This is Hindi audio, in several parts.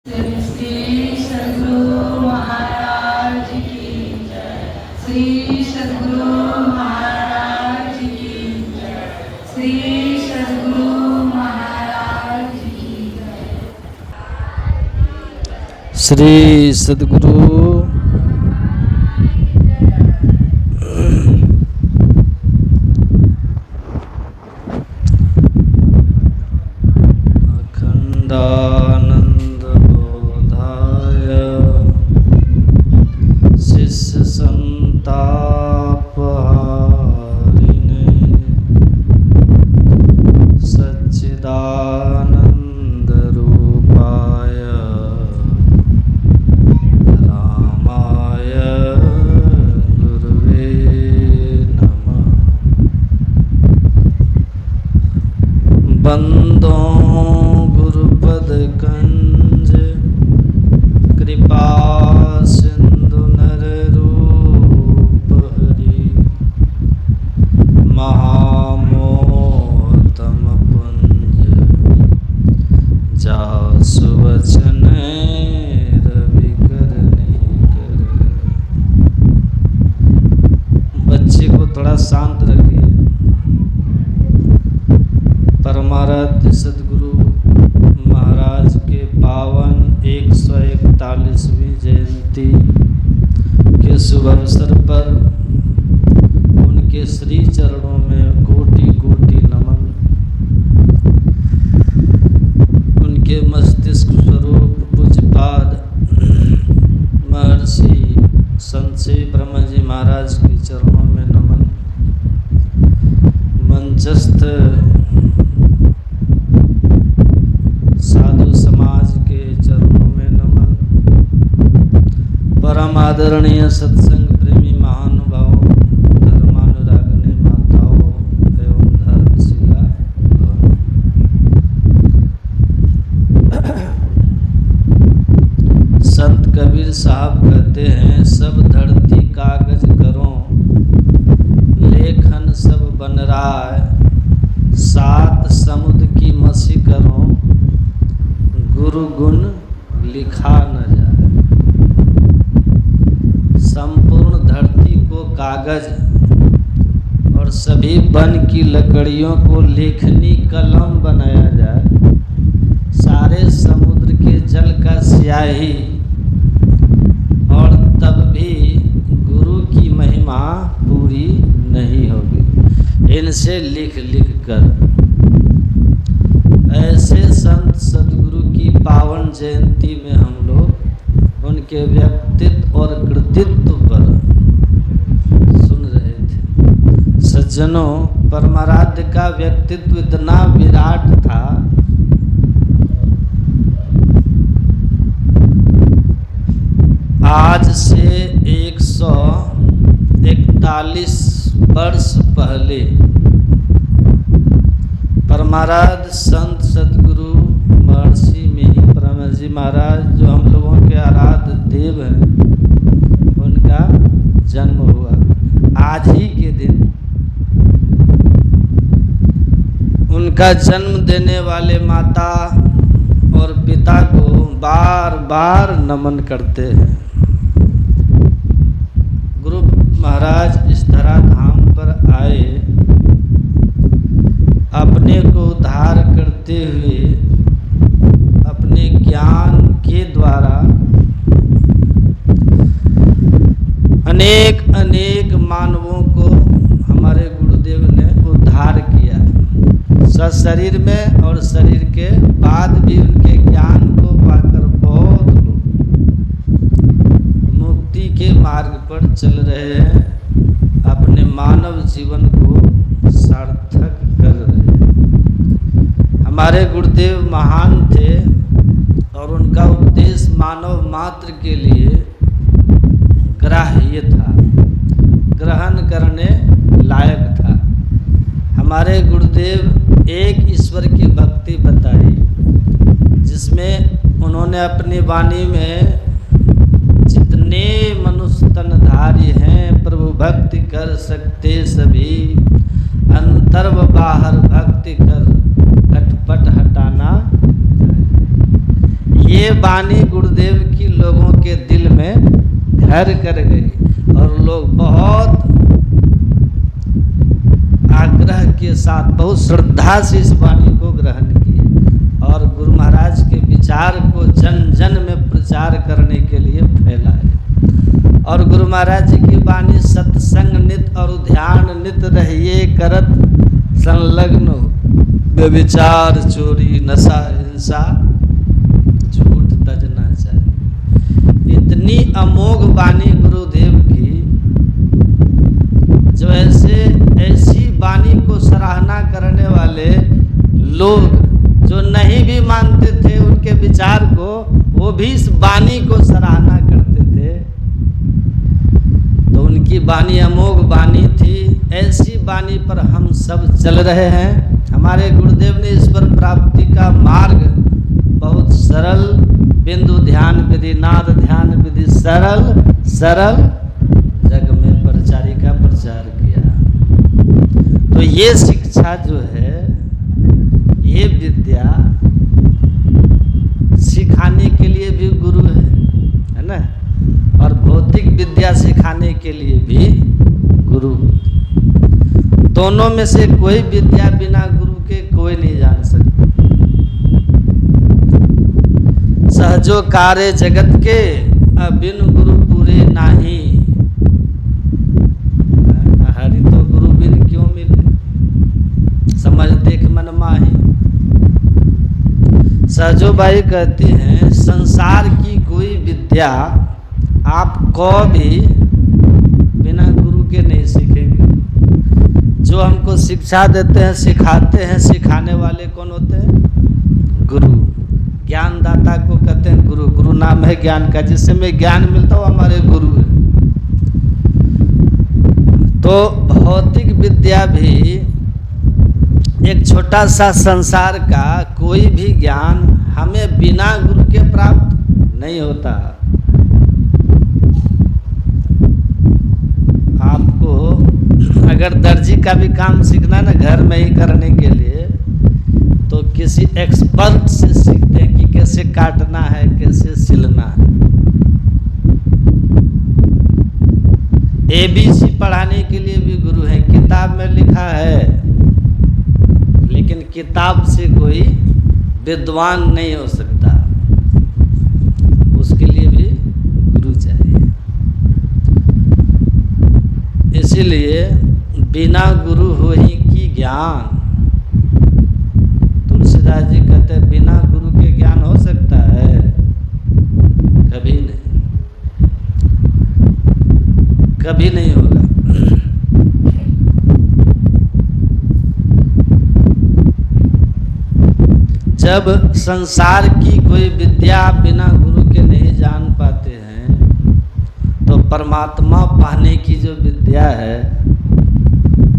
श्री सद्गुरु महाराज की जय। श्री सद्गुरु महाराज की जय। श्री सद्गुरु महाराज की जय। श्री सद्गुरु अखंडानंद बोधाय शिष्य संतापहारिणे सच्चिदानंद रूपाय रामाय गुरुवे नमः। बंदो गुरुपद कंज कृपा सिंधु नर रूप हरि महामोहतम पुंज जासु वचन रवि करने कर। बच्चे को थोड़ा शांत रखिए। परमाराध्य सद्गुरु महाराज के पावन 141वीं जयंती के शुभ अवसर पर उनके श्री चरणों में कोटि कोटि नमन। उनके मस्तिष्क स्वरूप पूज्यपाद महर्षि संत श्री ब्रह्म जी महाराज के चरणों में नमन। मंचस्थ साधु समाज के चरणों में नमन। परम आदरणीय सत्संग प्रेमी महानुभाव, धर्मानुरागिणी माताओं एवं धर्मशिला संत कबीर साहब कहते हैं, सब धरती कागज करो, लेखन सब बन रहा है, 7 समुद्र की मसी करो, गुरु गुण लिखा न जाए। संपूर्ण धरती को कागज और सभी वन की लकड़ियों को लेखनी कलम बनाया जाए, सारे समुद्र के जल का स्याही, और तब भी गुरु की महिमा पूरी नहीं होगी। इनसे लिख लिख कर ऐसे संत सद्गुरु की पावन जयंती में हम लोग उनके व्यक्तित्व और कृतित्व पर सुन रहे थे। सज्जनों, परमाराध्य का व्यक्तित्व इतना विराट था, आज से 141 वर्ष पहले परमाराध्य संत सद्गुरु महर्षि मिहि ब्रह्म जी महाराज, जो हम लोगों के आराध्य देव हैं, उनका जन्म हुआ। आज ही के दिन उनका जन्म देने वाले माता और पिता को बार बार नमन करते हैं। गुरु महाराज इस धराधाम पर आए, अपने को उद्धार करते हुए अपने ज्ञान के द्वारा अनेक अनेक मानवों को हमारे गुरुदेव ने उद्धार किया, सशरीर में और शरीर के बाद भी। उनके ज्ञान को पाकर बहुत लोग मुक्ति के मार्ग पर चल रहे हैं, अपने मानव जीवन को सार्थक कर रहे हैं। हमारे गुरुदेव महान थे और उनका उपदेश मानव मात्र के लिए ग्राह्य था, ग्रहण करने लायक था। हमारे गुरुदेव एक ईश्वर की भक्ति बताई, जिसमें उन्होंने अपनी वाणी में जितने मनुष्य तनधारी हैं प्रभु भक्ति कर सकते सभी, अंतर व बाहर भक्ति कर घटपट हटाना। ये ये वाणी गुरुदेव की लोगों के दिल में घर कर गई और लोग बहुत आग्रह के साथ, बहुत श्रद्धा से इस वाणी को ग्रहण किए और गुरु महाराज के विचार को जन जन में प्रचार करने के लिए फैलाए। और गुरु महाराज जी की वाणी सत्संग नित और ध्यान नित रहिए करत, संलग्न व्यभिचार चोरी नशा हिंसा झूठ तज न जाए। इतनी अमोघ वाणी गुरुदेव की, जो ऐसी वाणी को सराहना करने वाले लोग जो नहीं भी मानते थे उनके विचार को, वो भी इस वाणी को सराहना करते थे। तो उनकी वाणी अमोघ वाणी थी। ऐसी वाणी पर हम सब चल रहे हैं। हमारे गुरुदेव ने ईश्वर प्राप्ति का मार्ग बहुत सरल, बिंदु ध्यान विधि, नाद ध्यान विधि, सरल सरल जग में प्रचारी का प्रचार किया। तो ये शिक्षा जो है, ये विद्या सिखाने के लिए भी गुरु है ना, और भौतिक विद्या सिखाने के लिए भी गुरु। दोनों में से कोई विद्या बिना गुरु के कोई नहीं जान सकता। सहजो कार्य जगत के बिन गुरु पूरे नाही, हरि तो गुरु बिन क्यों मिले, समझ देख मन माही। सहजो बाई कहती हैं, संसार की कोई विद्या आप को भी बिना गुरु के नहीं सीखेंगे। जो हमको शिक्षा देते हैं, सिखाते हैं, सिखाने वाले कौन होते हैं? गुरु। ज्ञानदाता को कहते हैं गुरु। गुरु नाम है ज्ञान का, जिससे हमें ज्ञान मिलता हो हमारे गुरु है। तो भौतिक विद्या भी, एक छोटा सा संसार का कोई भी ज्ञान हमें बिना गुरु के प्राप्त नहीं होता। आपको अगर दर्जी का भी काम सीखना ना घर में ही करने के लिए, तो किसी एक्सपर्ट से सीखते हैं कि कैसे काटना है, कैसे सिलना है। ABC पढ़ाने के लिए भी गुरु है। किताब में लिखा है, लेकिन किताब से कोई विद्वान नहीं हो सकता, उसके लिए भी गुरु चाहिए। इसीलिए बिना गुरु हो ही की ज्ञान। तुलसीदास जी कहते हैं, बिना गुरु के ज्ञान हो सकता है? कभी नहीं, कभी नहीं होगा। जब संसार की कोई विद्या बिना गुरु के नहीं जान पाते हैं, तो परमात्मा पाने की जो विद्या है,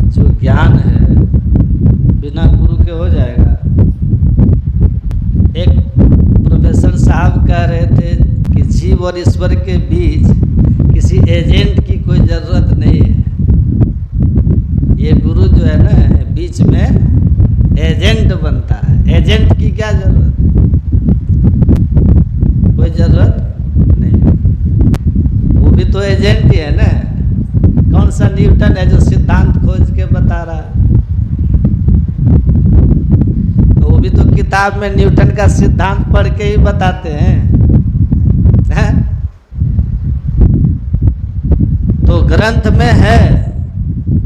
जो ज्ञान है, बिना गुरु के हो जाएगा। एक प्रोफेसर साहब कह रहे थे कि जीव और ईश्वर के बीच किसी एजेंट की कोई ज़रूरत नहीं है। ये गुरु जो है ना, बीच में एजेंट बनता है। एजेंट की क्या जरूरत है? कोई जरूरत नहीं। वो भी तो एजेंट ही है ना। कौन सा न्यूटन है जो सिद्धांत खोज के बता रहा है? वो भी तो किताब में न्यूटन का सिद्धांत पढ़ के ही बताते हैं। तो ग्रंथ में है,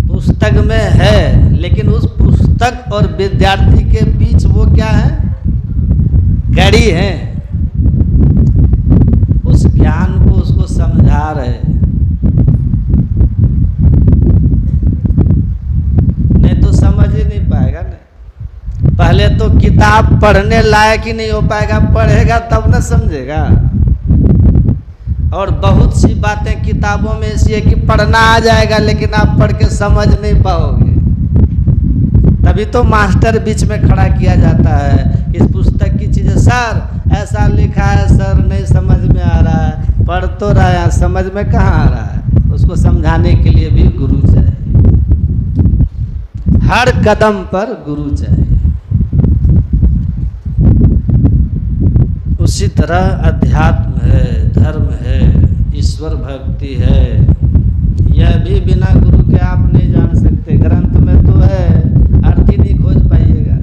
पुस्तक में है, लेकिन उस पुस्तक और विद्यार्थी के बीच वो क्या है? कड़ी है। उस ज्ञान को उसको समझा रहे, नहीं तो समझ ही नहीं पाएगा ना। पहले तो किताब पढ़ने लायक ही नहीं हो पाएगा, पढ़ेगा तब ना समझेगा। और बहुत सी बातें किताबों में ऐसी है कि पढ़ना आ जाएगा, लेकिन आप पढ़ के समझ नहीं पाओगे। तभी तो मास्टर बीच में खड़ा किया जाता है कि इस पुस्तक की चीज़ें, सर ऐसा लिखा है, सर नहीं समझ में आ रहा है, पढ़ तो रहा है, समझ में कहाँ आ रहा है। उसको समझाने के लिए भी गुरु चाहिए। हर कदम पर गुरु चाहिए। उसी तरह अध्यात्म है, धर्म है, ईश्वर भक्ति है, यह भी बिना गुरु के आप नहीं जान सकते। ग्रंथ में तो है, अर्थ ही नहीं खोज पाइएगा।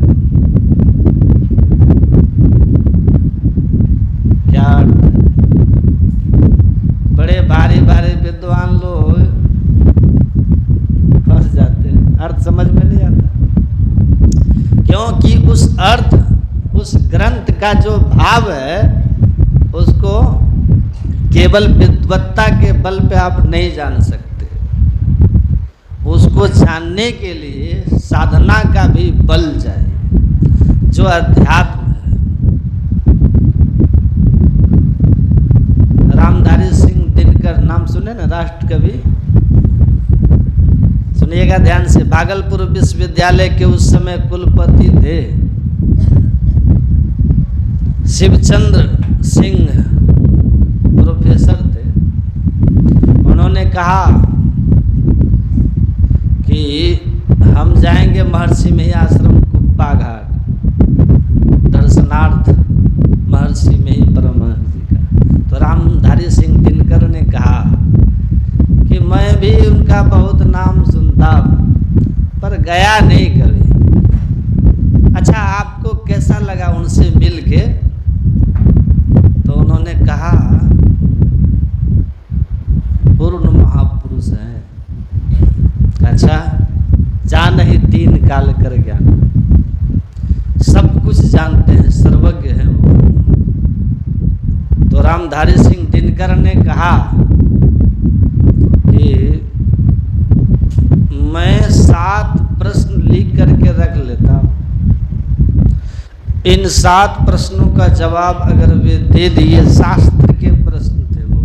क्या अर्थ है? बड़े भारी भारी विद्वान लोग फंस जाते हैं, अर्थ समझ में नहीं आता, क्योंकि उस अर्थ, उस ग्रंथ का जो भाव है उसको केवल विद्वत्ता के बल पे आप नहीं जान सकते। उसको जानने के लिए साधना का भी बल चाहिए, जो अध्यात्म है। रामधारी सिंह दिनकर नाम सुने ना, राष्ट्र कवि, सुनिएगा ध्यान से। भागलपुर विश्वविद्यालय के उस समय कुलपति थे शिवचंद्र सिंह, प्रोफेसर थे। उन्होंने कहा कि हम जाएंगे महर्षि में ही आश्रम कुप्पा घाट, दर्शनार्थ महर्षि में ही परमहंस जी का। तो रामधारी सिंह दिनकर ने कहा कि मैं भी उनका बहुत नाम सुनता पर गया नहीं कभी। अच्छा, आपको कैसा लगा उनसे मिल के? तो उन्होंने कहा पूर्ण महापुरुष हैं। अच्छा, जान ही तीन काल कर ज्ञान, सब कुछ जानते हैं, सर्वज्ञ हैं वो। तो रामधारी सिंह दिनकर ने कहा कि मैं 7 प्रश्न लिख करके रख लेता हूँ, इन 7 प्रश्नों का जवाब अगर वे दे दिए, शास्त्र के प्रश्न थे वो,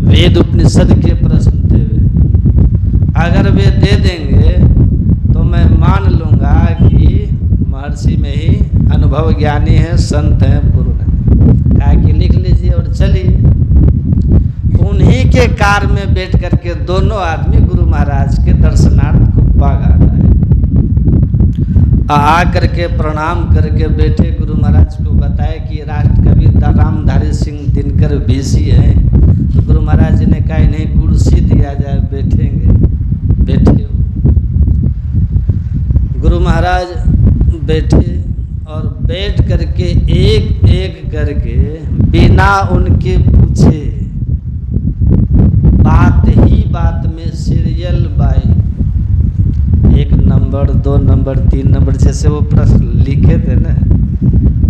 वेद उपनिषद के प्रश्न थे वे, अगर वे दे देंगे तो मैं मान लूँगा कि महर्षि में ही अनुभव ज्ञानी है, संत हैं, पूर्ण हैं। कहा कि लिख लीजिए और चलिए। उन्हीं के कार में बैठ करके दोनों आदमी गुरु महाराज के दर्शनार्थ कुप्पा घाट आए। आ करके प्रणाम करके बैठे, गुरु महाराज को बताया कि राष्ट्र कवि रामधारी सिंह दिनकर बीसी हैं। तो गुरु महाराज जी ने कहा इन्हें कुर्सी दिया जाए, बैठेंगे। बैठे गुरु महाराज बैठे और बैठ करके एक एक करके बिना उनके पूछे बात ही बात में serial by 1 number 2 number 3 number जैसे वो प्रश्न लिखे थे ना,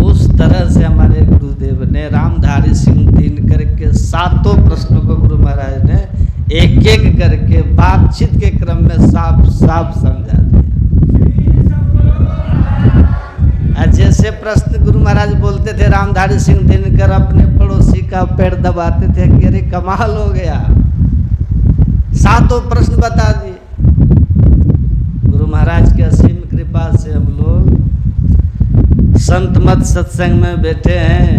उस तरह से हमारे गुरुदेव ने रामधारी सिंह दिनकर के 7 प्रश्नों को गुरु महाराज ने एक एक करके बातचीत के क्रम में साफ साफ समझा दिया। जैसे प्रश्न गुरु महाराज बोलते थे, रामधारी सिंह दिनकर अपने पड़ोसी का पैर दबाते थे कि अरे कमाल हो गया, 7 प्रश्न बता दिए। गुरु महाराज की असीम कृपा से हम लोग संत मत सत्संग में बैठे हैं।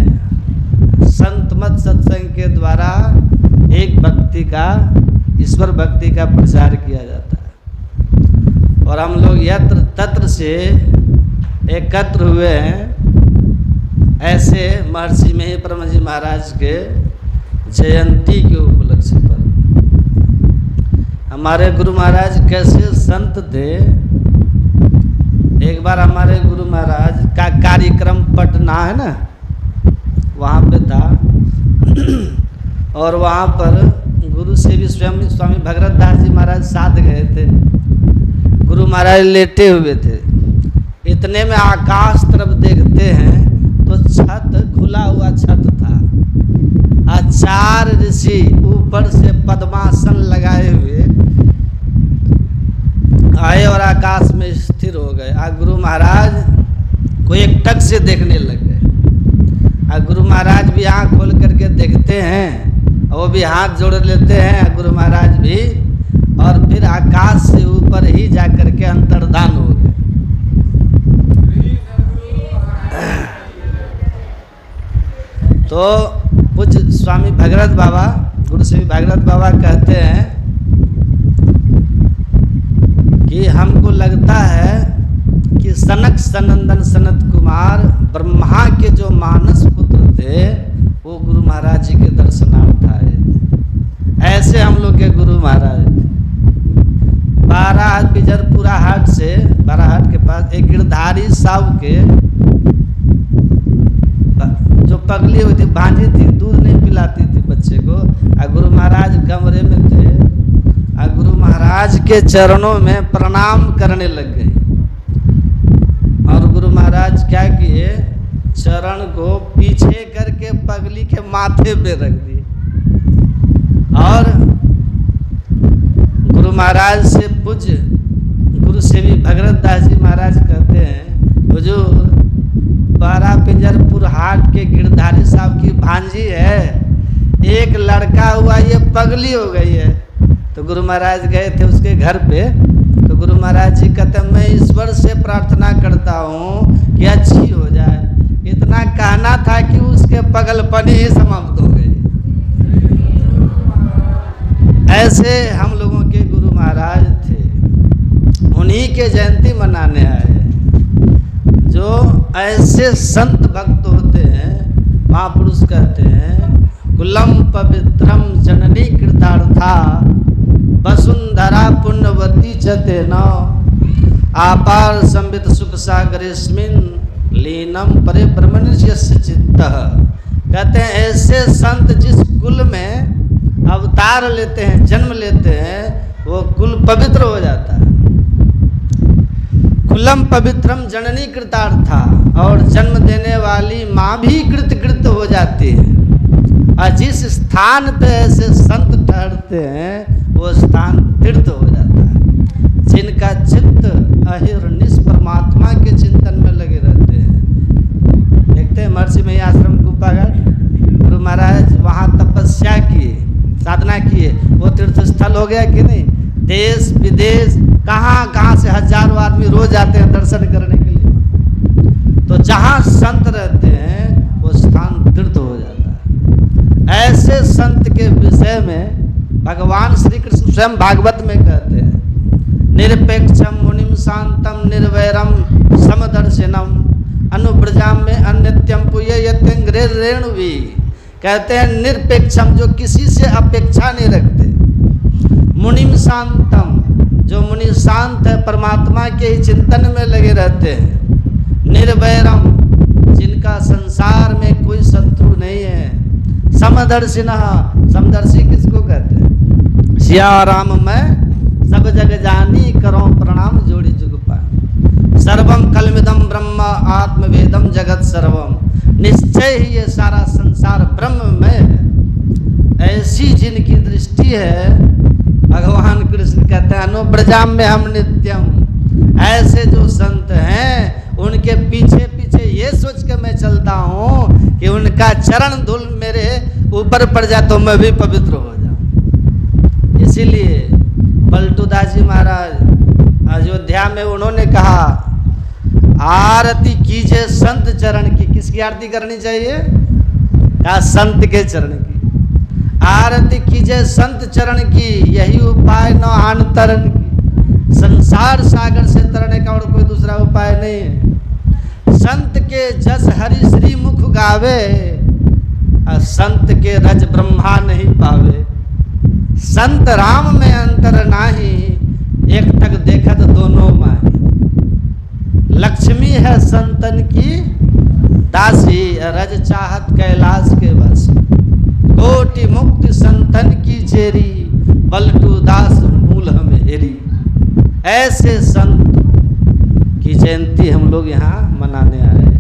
संत मत सत्संग के द्वारा एक भक्ति का, ईश्वर भक्ति का प्रचार किया जाता है और हम लोग यत्र तत्र से एकत्र हुए हैं। ऐसे महर्षि में ही परमहंस जी महाराज के जयंती के उपलक्ष्य पर हमारे गुरु महाराज कैसे संत थे। एक बार हमारे गुरु महाराज का कार्यक्रम पटना है ना, वहाँ पे था और वहाँ पर गुरु से भी स्वयं स्वामी भगरत दास जी महाराज साथ गए थे। गुरु महाराज लेटे हुए थे, इतने में आकाश तरफ देखते हैं तो छत, खुला हुआ छत था। 4 ऋषि ऊपर से पद्मासन लगाए हुए आए और आकाश में स्थिर हो गए। गुरु महाराज को एकटक से देखने लग गए। गुरु महाराज भी आँख खोल करके देखते हैं, वो भी हाथ जोड़ लेते हैं गुरु महाराज भी, और फिर आकाश से ऊपर ही जा करके अंतर्धान हो गए। तो पूज्य स्वामी भगरत बाबा, गुरु श्री भगरत बाबा कहते हैं कि हमको लगता है कि सनक सनंदन सनत कुमार ब्रह्मा के जो मानस पुत्र थे वो गुरु महाराज जी के दर्शनार्थ आए थे। ऐसे हम लोग के गुरु महाराज थे। बाराहाट बिजरपुरा हाट से, बाराहाट के पास एक गिरधारी साहब के जो पगली हुई थी, भांजी थी, दूध नहीं पिलाती थी बच्चे को, और गुरु महाराज कमरे में थे और गुरु महाराज के चरणों में प्रणाम करने लग गए। और गुरु महाराज क्या किए, चरण को पीछे करके पगली के माथे पे रख दिए। और गुरु महाराज से पूज्य गुरु सेवी भगरत दास जी महाराज कहते हैं, हुजूर बारा पिंजरपुर हाट के गिरधारी साहब की भांजी है, एक लड़का हुआ, ये पगली हो गई है। तो गुरु महाराज गए थे उसके घर पे, तो गुरु महाराज जी कहते मैं ईश्वर से प्रार्थना करता हूँ कि अच्छी हो जाए। इतना कहना था कि उसके पगलपनी ही समाप्त हो गई। ऐसे हम लोगों के गुरु महाराज थे, उन्हीं के जयंती मनाने आए। जो ऐसे संत भक्त होते हैं, महापुरुष कहते हैं, कुलम पवित्रम जननी कृतार्था वसुंधरा पुण्यवती चते न आपार संवित सुख सागरेस्मिन लीनम परे ब्रह्मण्य चित्तः। कहते हैं ऐसे संत जिस कुल में अवतार लेते हैं, जन्म लेते हैं, वो कुल पवित्र हो जाता है। कुलम पवित्रम जननी कृतार्था, और जन्म देने वाली माँ भी कृत हो जाती है। और जिस स्थान पे ऐसे संत ठहरते हैं वो स्थान तीर्थ हो जाता है। जिनका चित्त अहिर्निश परमात्मा के चिंतन में लगे रहते हैं। देखते हैं महर्षि में आश्रम कुप्पाघाट, गुरु महाराज वहाँ तपस्या किए, साधना किए, वो तीर्थ स्थल हो गया कि नहीं। देश विदेश कहाँ से हजारों आदमी रोज आते हैं दर्शन करने के लिए। तो जहाँ संत रहते हैं वो स्थान तीर्थ हो जाता है। ऐसे संत के विषय में भगवान श्री कृष्ण स्वयं भागवत में कहते हैं, निरपेक्षम मुनिम शांतम निर्वैरम समदर्शनम अनुब्रजाम में अनित्यम पुय्यत्यंग्रे रेणुवी। कहते हैं निरपेक्षम, जो किसी से अपेक्षा नहीं रखते, मुनिम शांतम, जो मुनि शांत है, परमात्मा के ही चिंतन में लगे रहते हैं, निर्वैरम, जिनका संसार में कोई शत्रु नहीं है, समदर्शिना, समदर्शी किसको कहते हैं, सिया राम मैं सब जग जानी करो प्रणाम जोड़ी जुग पाए, सर्वम कलमिदम ब्रह्म आत्मवेदम जगत सर्वम, निश्चय ही ये सारा संसार ब्रह्म में है। ऐसी जिनकी दृष्टि है, भगवान कृष्ण कहते हैं अनुब्रजाम में हम नित्यम। ऐसे जो संत हैं उनके पीछे पीछे ये सोच के मैं चलता हूँ कि उनका चरण धूल मेरे ऊपर पड़ जाए तो मैं भी पवित्र हो जाऊँ। इसीलिए पलटू दास जी महाराज अयोध्या में उन्होंने कहा, आरती कीजिए संत चरण की। किसकी आरती करनी चाहिए? कहा संत के चरण की। आरती कीजिए संत चरण की, यही उपाय न आन तरन की। संसार सागर से तरने का और कोई दूसरा उपाय नहीं है। संत के जस हरि श्री मुख गावे, संत के रज ब्रह्मा नहीं पावे। संत राम में अंतर नाही, एक तक देखत दोनों माही। लक्ष्मी है संतन की दासी, रज चाहत कैलाश के वासी। कोटि मुक्ति संतन की चेरी, पलटू दास मूल हमें हेरी। ऐसे संत की जयंती हम लोग यहाँ मनाने आए हैं।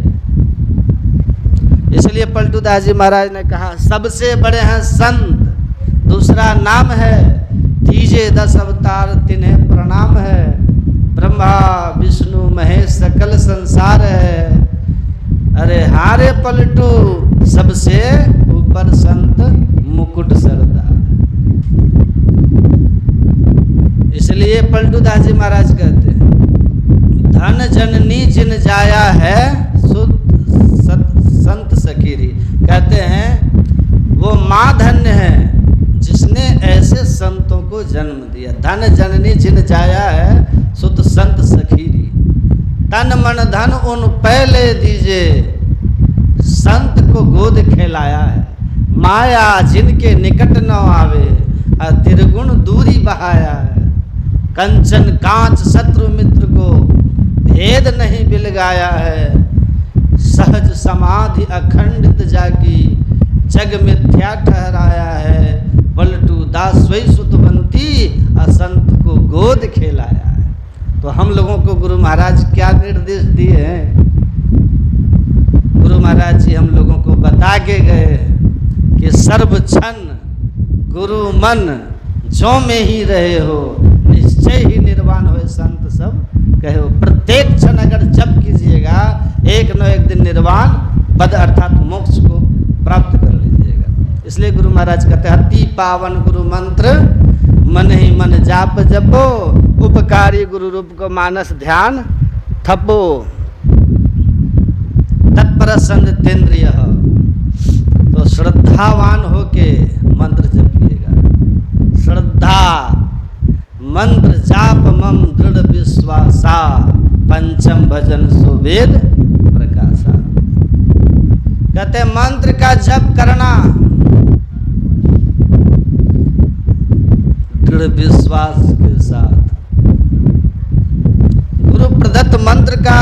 इसलिए पलटू दास जी महाराज ने कहा सबसे बड़े हैं संत, दूसरा नाम है तीजे 10 अवतार तिन्हें प्रणाम है। ब्रह्मा विष्णु महेश सकल संसार है। अरे हारे पलटू सबसे ऊपर संत मुकुट सरदार। इसलिए पलटू दास जी महाराज कहते हैं धन जननी जिन जाया है सुत संत सकीरी। कहते हैं वो माँ धन्य है जिसने ऐसे संतों को जन्म दिया। धन जननी जिन जाया है सुत संत सखीरी। तन मन धन उन पहले दीजे, संत को गोद खेलाया है। माया जिनके निकट न आवे, त्रिगुण दूरी बहाया है। कंचन कांच शत्रु मित्र को भेद नहीं बिलगाया है। सहज समाधि अखंडित जाकी जग मिथ्या ठहराया है। पलटू दास स्वयं सुतवंती असंत को गोद खेलाया है। तो हम लोगों को गुरु महाराज क्या निर्देश दिए हैं? गुरु महाराज जी हम लोगों को बता के गए कि सर्व क्षण गुरु मन जो में ही रहे हो, निश्चय ही निर्वाण हो संत सब कहो। प्रत्येक क्षण अगर जप कीजिएगा, एक न एक दिन निर्वाण पद अर्थात मोक्ष को प्राप्त कर लीजिएगा। इसलिए गुरु महाराज कहते हैं अति पावन गुरु मंत्र मन ही मन जाप जपो, उपकारी गुरु रूप को मानस ध्यान थपो, तत्पर संतेन्द्रिय। तो श्रद्धावान होके मंत्र जपिएगा। श्रद्धा मंत्र जाप मम दृढ़ विश्वासा, पंचम भजन सुवेद प्रकाशा। कहते मंत्र का जप करना दृढ़ विश्वास के साथ। गुरु प्रदत्त मंत्र का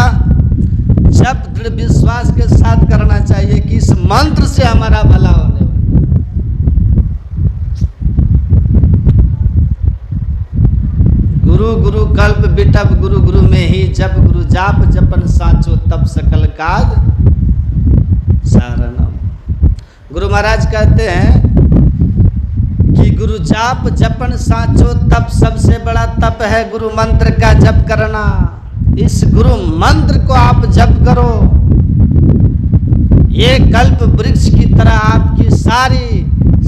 जप दृढ़ विश्वास के साथ करना चाहिए कि इस मंत्र से हमारा भला होने वाला। गुरु गुरु कल्प बिटप गुरु गुरु में ही जप, गुरु जाप जपन साचो तब सकल काज सारणम। गुरु महाराज कहते हैं कि गुरु जाप जपन साचो तप सबसे बड़ा तप है गुरु मंत्र का जप करना। इस गुरु मंत्र को आप जप करो, ये कल्प वृक्ष की तरह आपकी सारी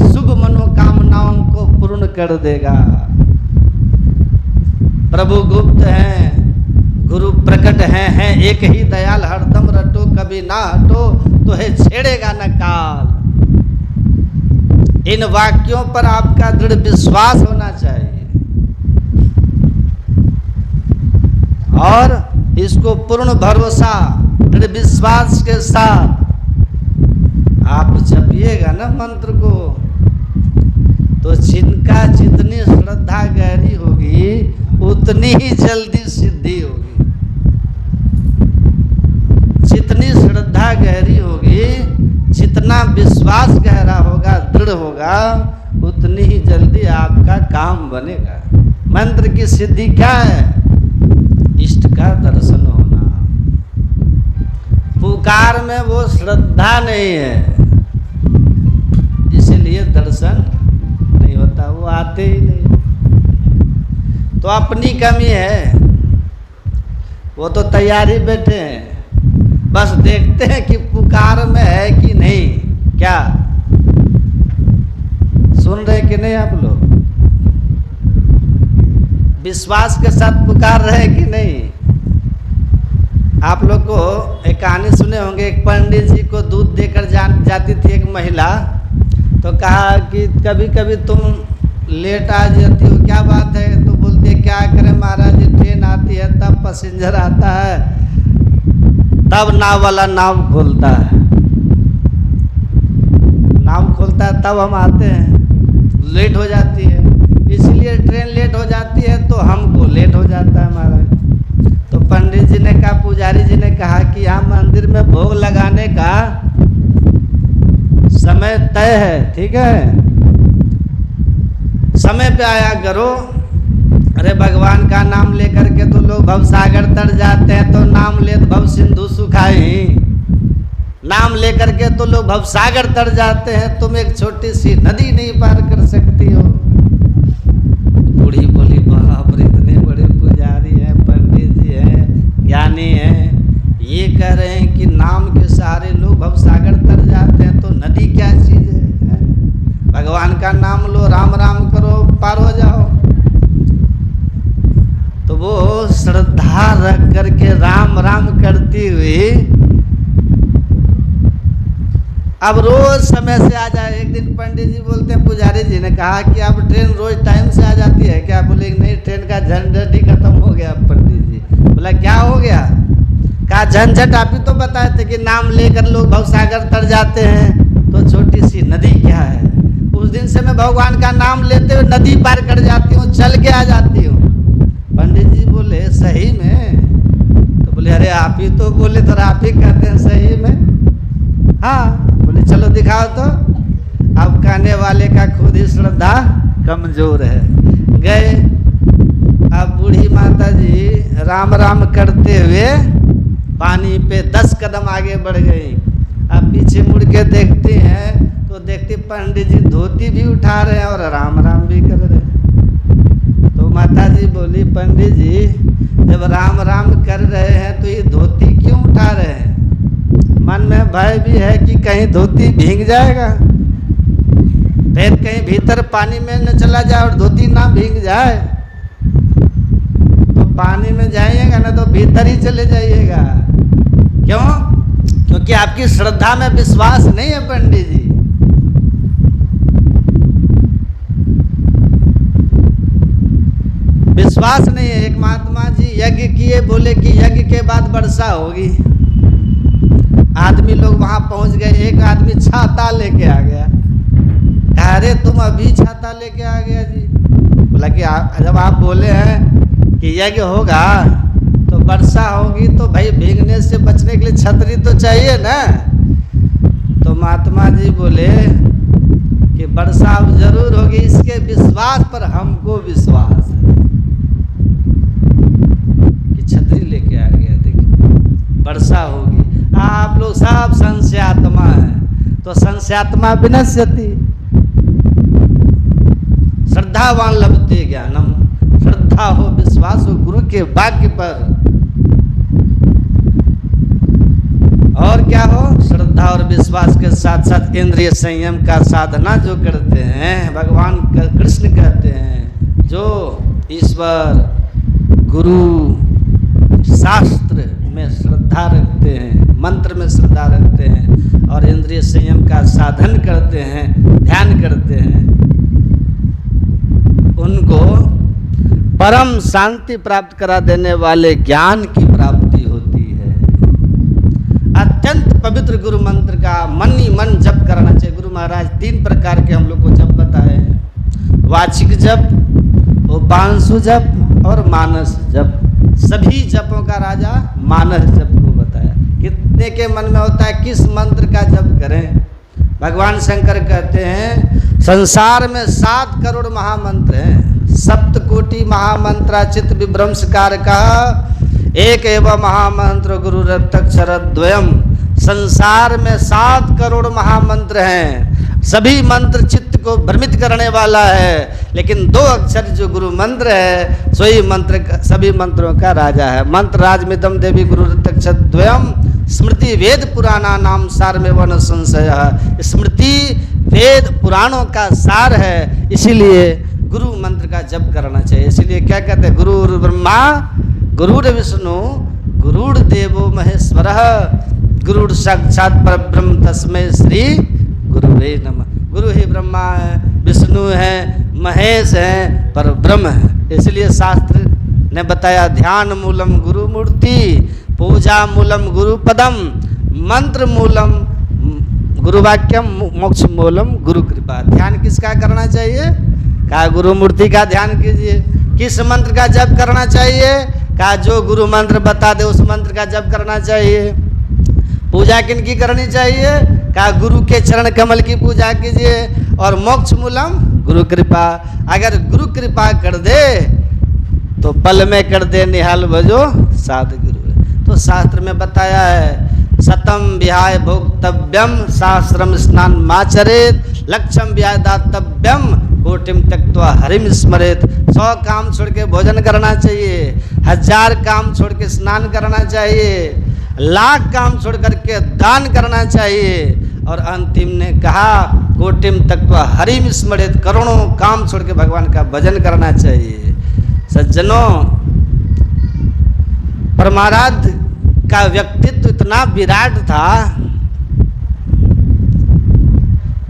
शुभ मनोकामनाओं को पूर्ण कर देगा। प्रभु गुप्त हैं, गुरु प्रकट हैं एक ही दयाल हरदम रटो कभी ना हटो तो है छेड़ेगा न काल। इन वाक्यों पर आपका दृढ़ विश्वास होना चाहिए और इसको पूर्ण भरोसा दृढ़ विश्वास के साथ आप जपिएगा ना मंत्र को, तो जिनका जितनी श्रद्धा गहरी होगी उतनी ही जल्दी सिद्धि होगी। जितनी श्रद्धा गहरी होगी, जितना विश्वास गहरा होगा, दृढ़ होगा, उतनी ही जल्दी आपका काम बनेगा। मंत्र की सिद्धि क्या है? इष्ट का दर्शन होना। पुकार में वो श्रद्धा नहीं है, इसलिए दर्शन नहीं होता, वो आते ही नहीं। तो अपनी कमी है, वो तो तैयारी बैठे हैं, बस देखते हैं कि पुकार में है कि नहीं। क्या सुन रहे कि नहीं आप लोग? विश्वास के साथ पुकार रहे कि नहीं? आप लोग को एक कहानी सुने होंगे, एक पंडित जी को दूध देकर जाती थी एक महिला, तो कहा कि कभी कभी तुम लेट आ जाती हो, क्या बात है? तो बोलती है क्या करें महाराज जी, ट्रेन आती है तब पैसेंजर आता है तब नाव वाला नाव खोलता है, नाव खोलता है तब हम आते हैं, लेट हो जाती है, इसलिए ट्रेन लेट हो जाती है तो हमको लेट हो जाता है महाराज। तो पंडित जी ने कहा, पुजारी जी ने कहा कि यहाँ मंदिर में भोग लगाने का समय तय है, ठीक है, समय पे आया करो। अरे भगवान का नाम लेकर के तो लोग भवसागर तर जाते हैं, तो नाम ले भव सिंधु सुखाई, नाम लेकर के तो लोग भवसागर तर जाते हैं, तुम एक छोटी सी नदी नहीं पार कर सकती हो। बूढ़ी बोली बाप रे, इतने बड़े पुजारी हैं, पंडित जी हैं, ज्ञानी हैं, ये कह रहे हैं कि नाम के सहारे लोग भवसागर तर जाते हैं, तो नदी क्या चीज है? भगवान का नाम लो, राम राम करो, पार हो जाओ। तो वो श्रद्धा रख करके राम राम करती हुई अब रोज समय से आ जाए। एक दिन पंडित जी बोलते हैं, पुजारी जी ने कहा कि अब ट्रेन रोज टाइम से आ जाती है क्या? बोले नहीं, ट्रेन का झंझट ही खत्म हो गया। पंडित जी बोला क्या हो गया? कहा कहा झंझट आप ही तो बताए थे कि नाम लेकर लोग भवसागर तर जाते हैं, तो छोटी सी नदी क्या है। उस दिन से मैं भगवान का नाम लेते हुए नदी पार कर जाती हूँ, चल के आ जाती हूँ। पंडित जी बोले सही में? तो बोले अरे आप ही तो बोले तो आप ही कहते हैं सही में। हाँ, बोले चलो दिखाओ तो। अब कहने वाले का खुद ही श्रद्धा कमजोर है। गए, अब बूढ़ी माता जी राम राम करते हुए पानी पे 10 कदम आगे बढ़ गई। अब पीछे मुड़ के देखती हैं तो देखती पंडित जी धोती भी उठा रहे हैं और राम राम भी कर रहे हैं। तो माता जी बोली पंडित जी जब राम राम कर रहे हैं तो ये धोती क्यों उठा रहे हैं? मन में भय भी है कि कहीं धोती भीग जाएगा, फिर कहीं भीतर पानी में न चला जाए और धोती ना भीग जाए। तो पानी में जाइएगा ना तो भीतर ही चले जाइएगा। क्यों? क्योंकि आपकी श्रद्धा में विश्वास नहीं है पंडित जी। विश्वास नहीं है। एक महात्मा जी यज्ञ किए, बोले कि यज्ञ के बाद वर्षा होगी। आदमी लोग वहां पहुंच गए, एक आदमी छाता लेके आ गया। कहा अरे तुम अभी छाता लेके आ गया जी? बोला कि जब आप बोले हैं कि यज्ञ होगा तो वर्षा होगी तो भाई भीगने से बचने के लिए छतरी तो चाहिए ना। तो महात्मा जी बोले कि वर्षा अब जरूर होगी, इसके विश्वास पर हमको विश्वास है कि छतरी लेके आ गया। देखिए वर्षा होगी। आप लोग सब संशयात्मा हैं, तो संशयात्मा विनश्यति। श्रद्धावान लभते ज्ञानम। श्रद्धा हो, विश्वास हो गुरु के वाक्य पर। और क्या हो? श्रद्धा और विश्वास के साथ साथ इंद्रिय संयम का साधना जो करते हैं, भगवान कृष्ण कहते हैं जो ईश्वर गुरु शास्त्र में श्रद्धा रखते हैं, मंत्र में श्रद्धा रखते हैं और इंद्रिय संयम का साधन करते हैं, ध्यान करते हैं, उनको परम शांति प्राप्त करा देने वाले ज्ञान की प्राप्ति होती है। अत्यंत पवित्र गुरु मंत्र का मन ही मन जप करना चाहिए। गुरु महाराज 3 प्रकार के हम लोग को जप बताए हैं। वाचिक जप, उपांशु जप और मानस जप। सभी जपों का राजा मानस जप को बताया। कितने के मन में होता है किस मंत्र का जप करें? भगवान शंकर कहते हैं संसार में 7 करोड़ महामंत्र हैं। सप्तकोटि महामंत्राचित विभ्रंशकार का एक एवं महामंत्र गुरु रक्तक्षर द्वयम। संसार में 7 करोड़ महामंत्र हैं। सभी मंत्र चित्त को भ्रमित करने वाला है, लेकिन 2 अक्षर जो गुरु मंत्र है सोई मंत्र सभी मंत्रों का राजा है। मंत्र राजमिदम देवी गुरु रक्तक्षर द्वयम स्मृति वेद पुराना नाम सार में वन संशय। स्मृति वेद पुराणों का सार है, इसीलिए गुरु मंत्र का जप करना चाहिए। इसीलिए क्या कहते हैं? गुरुर् ब्रह्मा गुरुर् विष्णु गुरुर् देवो महेश्वरः गुरुर् साक्षात् परब्रह्म तस्मै श्री गुरुवे नमः। गुरु ही ब्रह्मा है, विष्णु है, महेश है, पर ब्रह्म है। इसलिए शास्त्र ने बताया ध्यान मूलम गुरु मूर्ति, पूजा मूलम गुरु पदम, मंत्र मूलम गुरु वाक्यम, मोक्ष मूलम गुरु कृपा। ध्यान किसका करना चाहिए? कहा गुरु मूर्ति का ध्यान कीजिए। किस मंत्र का जप करना चाहिए? कहा जो गुरु मंत्र बता दे उस मंत्र का जप करना चाहिए। पूजा किन की करनी चाहिए? कहा गुरु के चरण कमल की पूजा कीजिए। और मोक्ष मूलम गुरु कृपा। अगर गुरु कृपा कर दे तो पल में कर दे निहाल भजो साध गुरु। तो शास्त्र में बताया है सतम विहाय भोक्तव्यम शास्त्रम स्नान माचरेत लक्ष्यम विहाय दातव्यम कोटिम त्यक्त्वा हरिम स्मरेत। 100 काम छोड़ के भोजन करना चाहिए, 1000 काम छोड़ के स्नान करना चाहिए, लाख काम छोड़ करके दान करना चाहिए। और अंतिम ने कहा कोटिम त्यक्त्वा हरिम स्मरेत, करोड़ों काम छोड़ के भगवान का भजन करना चाहिए। सज्जनों, परमाराध्य का व्यक्तित्व इतना विराट था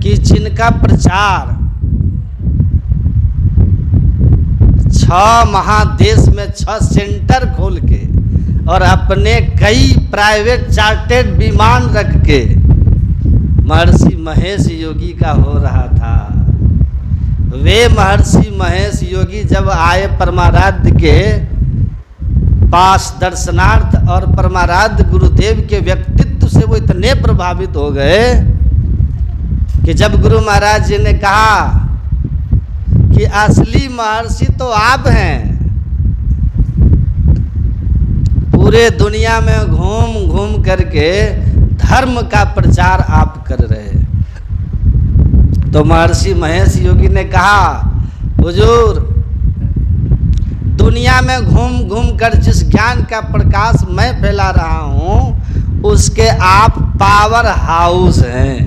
कि जिनका प्रचार 6 महादेश में 6 सेंटर खोल के और अपने कई प्राइवेट चार्टेड विमान रख के महर्षि महेश योगी का हो रहा था। वे महर्षि महेश योगी जब आए परमाराध्य के पास दर्शनार्थ और परमाराध्य गुरुदेव के व्यक्तित्व से वो इतने प्रभावित हो गए कि जब गुरु महाराज जी ने कहा कि असली महर्षि तो आप हैं, पूरे दुनिया में घूम घूम करके धर्म का प्रचार आप कर रहे हैं, तो महर्षि महेश योगी ने कहा हुजूर, दुनिया में घूम घूम कर जिस ज्ञान का प्रकाश मैं फैला रहा हूं उसके आप पावर हाउस हैं,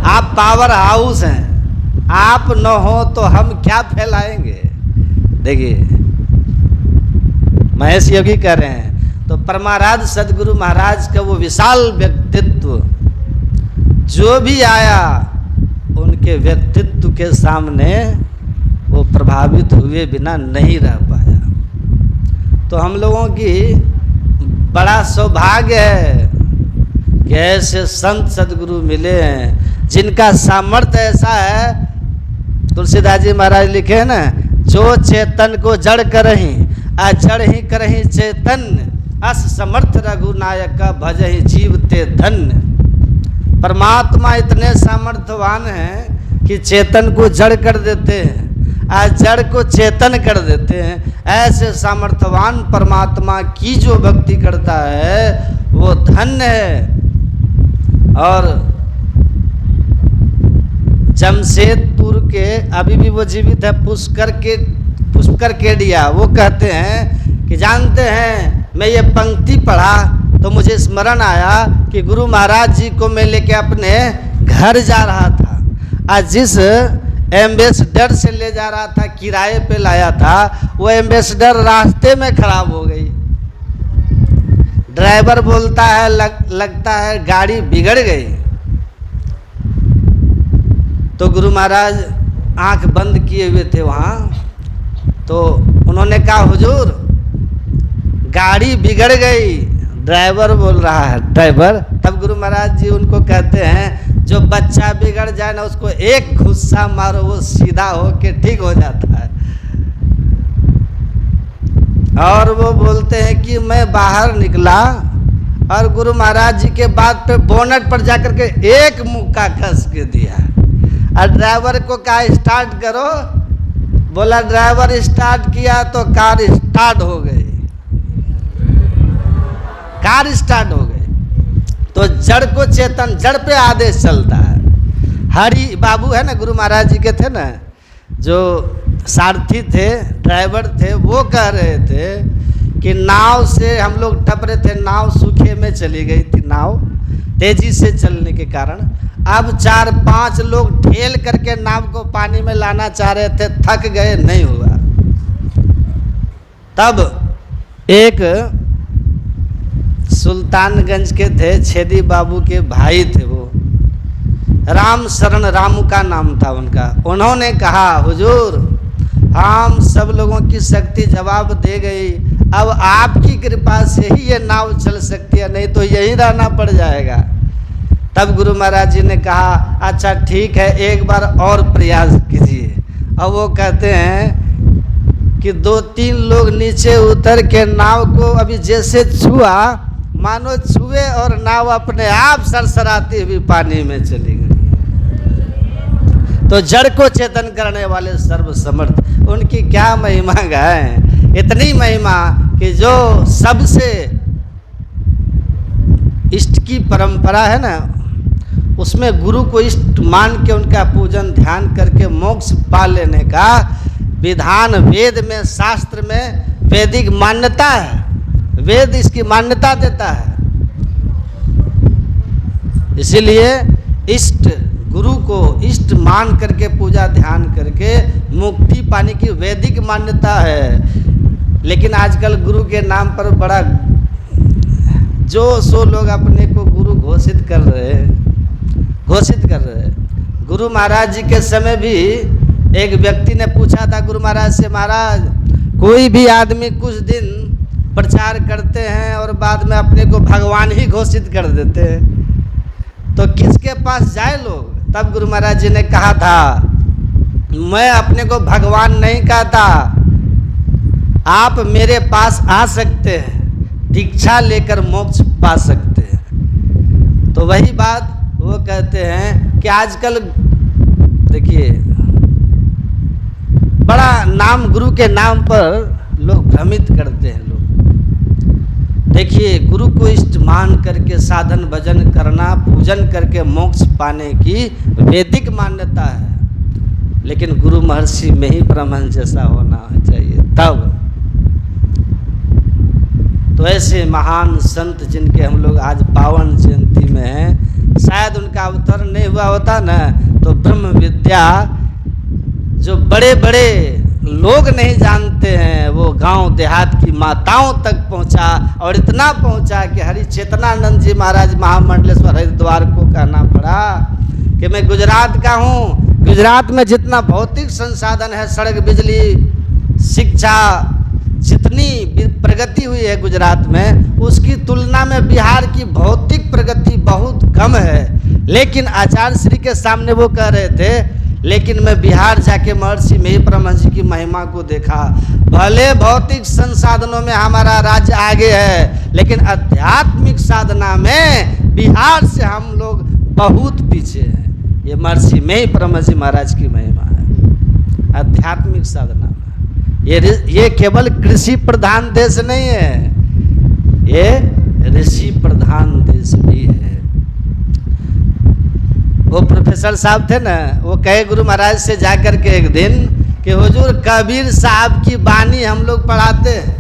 आप पावर हाउस हैं, आप न हो तो हम क्या फैलाएंगे। देखिए महेश योगी कह रहे हैं, तो परमाराध्य सदगुरु महाराज का वो विशाल व्यक्तित्व जो भी आया उनके व्यक्तित्व के सामने वो प्रभावित हुए बिना नहीं रह पाया। तो हम लोगों की बड़ा सौभाग्य है कि ऐसे संत सदगुरु मिले हैं जिनका सामर्थ्य ऐसा है। तुलसीदास जी महाराज लिखे हैं ना, जो चेतन को जड़ करही आ जड़ ही करही चेतन, अस समर्थ रघुनायक भजहि जीवते धन्य। परमात्मा इतने सामर्थ्यवान हैं कि चेतन को जड़ कर देते हैं, आज जड़ को चेतन कर देते हैं। ऐसे सामर्थ्यवान परमात्मा की जो भक्ति करता है वो धन्य है। और जमशेदपुर के अभी भी वो जीवित है पुष्कर केडिया, वो कहते हैं कि जानते हैं मैं ये पंक्ति पढ़ा तो मुझे स्मरण आया कि गुरु महाराज जी को मैं लेके अपने घर जा रहा था, आज जिस एम्बेसडर से ले जा रहा था, किराए पे लाया था, वो एम्बेसडर रास्ते में खराब हो गई। ड्राइवर बोलता है लगता है गाड़ी बिगड़ गई। तो गुरु महाराज आंख बंद किए हुए थे वहाँ, तो उन्होंने कहा हुजूर गाड़ी बिगड़ गई। ड्राइवर बोल रहा है ड्राइवर, तब गुरु महाराज जी उनको कहते हैं जो बच्चा बिगड़ जाए ना उसको एक घुस्सा मारो वो सीधा होके ठीक हो जाता है। और वो बोलते हैं कि मैं बाहर निकला और गुरु महाराज जी के बाद पे बोनट पर जाकर के एक मुक्का कस के दिया और ड्राइवर को कहा स्टार्ट करो, बोला ड्राइवर स्टार्ट किया तो कार स्टार्ट हो गई, कार स्टार्ट हो गई। तो जड़ को चेतन, जड़ पे आदेश चलता है। हरि बाबू है ना, गुरु महाराज जी के थे ना, जो सारथी थे, ड्राइवर थे, वो कह रहे थे कि नाव से हम लोग टप रहे थे, नाव सूखे में चली गई थी, नाव तेजी से चलने के कारण। अब 4-5 लोग ठेल करके नाव को पानी में लाना चाह रहे थे, थक गए, नहीं हुआ। तब एक सुल्तानगंज के थे, छेदी बाबू के भाई थे, वो राम शरण रामू का नाम था उनका। उन्होंने कहा हुजूर हम सब लोगों की शक्ति जवाब दे गई, अब आपकी कृपा से ही ये नाव चल सकती है, नहीं तो यहीं रहना पड़ जाएगा। तब गुरु महाराज जी ने कहा अच्छा ठीक है, एक बार और प्रयास कीजिए। अब वो कहते हैं कि 2-3 लोग नीचे उतर के नाव को अभी जैसे छुआ, मानो छुए और नाव अपने आप सरसराती हुई पानी में चली गई। तो जड़ को चेतन करने वाले सर्वसमर्थ, उनकी क्या महिमा गाएं। इतनी महिमा कि जो सबसे इष्ट की परंपरा है ना, उसमें गुरु को इष्ट मान के उनका पूजन ध्यान करके मोक्ष पा लेने का विधान वेद में, शास्त्र में वैदिक मान्यता है। वेद इसकी मान्यता देता है। इसीलिए इष्ट, गुरु को इष्ट मान करके पूजा ध्यान करके मुक्ति पाने की वैदिक मान्यता है। लेकिन आजकल गुरु के नाम पर बड़ा जो सो लोग अपने को गुरु घोषित कर रहे हैं, गुरु महाराज जी के समय भी एक व्यक्ति ने पूछा था गुरु महाराज से, महाराज कोई भी आदमी कुछ दिन प्रचार करते हैं और बाद में अपने को भगवान ही घोषित कर देते हैं। तो किसके पास जाए लोग? तब गुरु महाराज जी ने कहा था, मैं अपने को भगवान नहीं कहता, आप मेरे पास आ सकते हैं, दीक्षा लेकर मोक्ष पा सकते हैं। तो वही बात वो कहते हैं कि आजकल देखिए बड़ा नाम, गुरु के नाम पर लोग भ्रमित करते हैं। लोग देखिए, गुरु को इष्ट मान करके साधन भजन करना, पूजन करके मोक्ष पाने की वैदिक मान्यता है, लेकिन गुरु महर्षि में ही परमहंस जैसा होना चाहिए तब। तो ऐसे महान संत जिनके हम लोग आज पावन जयंती में हैं, शायद उनका अवतरण नहीं हुआ होता ना तो ब्रह्म विद्या जो बड़े बड़े लोग नहीं जानते हैं वो गांव देहात की माताओं तक पहुंचा, और इतना पहुंचा कि हरि चेतनानंद जी महाराज महामंडलेश्वर हरिद्वार को कहना पड़ा कि मैं गुजरात का हूँ। गुजरात में जितना भौतिक संसाधन है, सड़क, बिजली, शिक्षा, जितनी प्रगति हुई है गुजरात में, उसकी तुलना में बिहार की भौतिक प्रगति बहुत कम है। लेकिन आचार्य श्री के सामने वो कह रहे थे, लेकिन मैं बिहार जाके महर्षि में ही परमहंस जी की महिमा को देखा। भले भौतिक संसाधनों में हमारा राज्य आगे है, लेकिन आध्यात्मिक साधना में बिहार से हम लोग बहुत पीछे हैं। ये महर्षि में ही परमहंस जी महाराज की महिमा है आध्यात्मिक साधना में। ये केवल कृषि प्रधान देश नहीं है, ये ऋषि प्रधान देश भी है। वो प्रोफेसर साहब थे ना, वो कहे गुरु महाराज से जाकर के एक दिन कि हुजूर कबीर साहब की बानी हम लोग पढ़ाते हैं,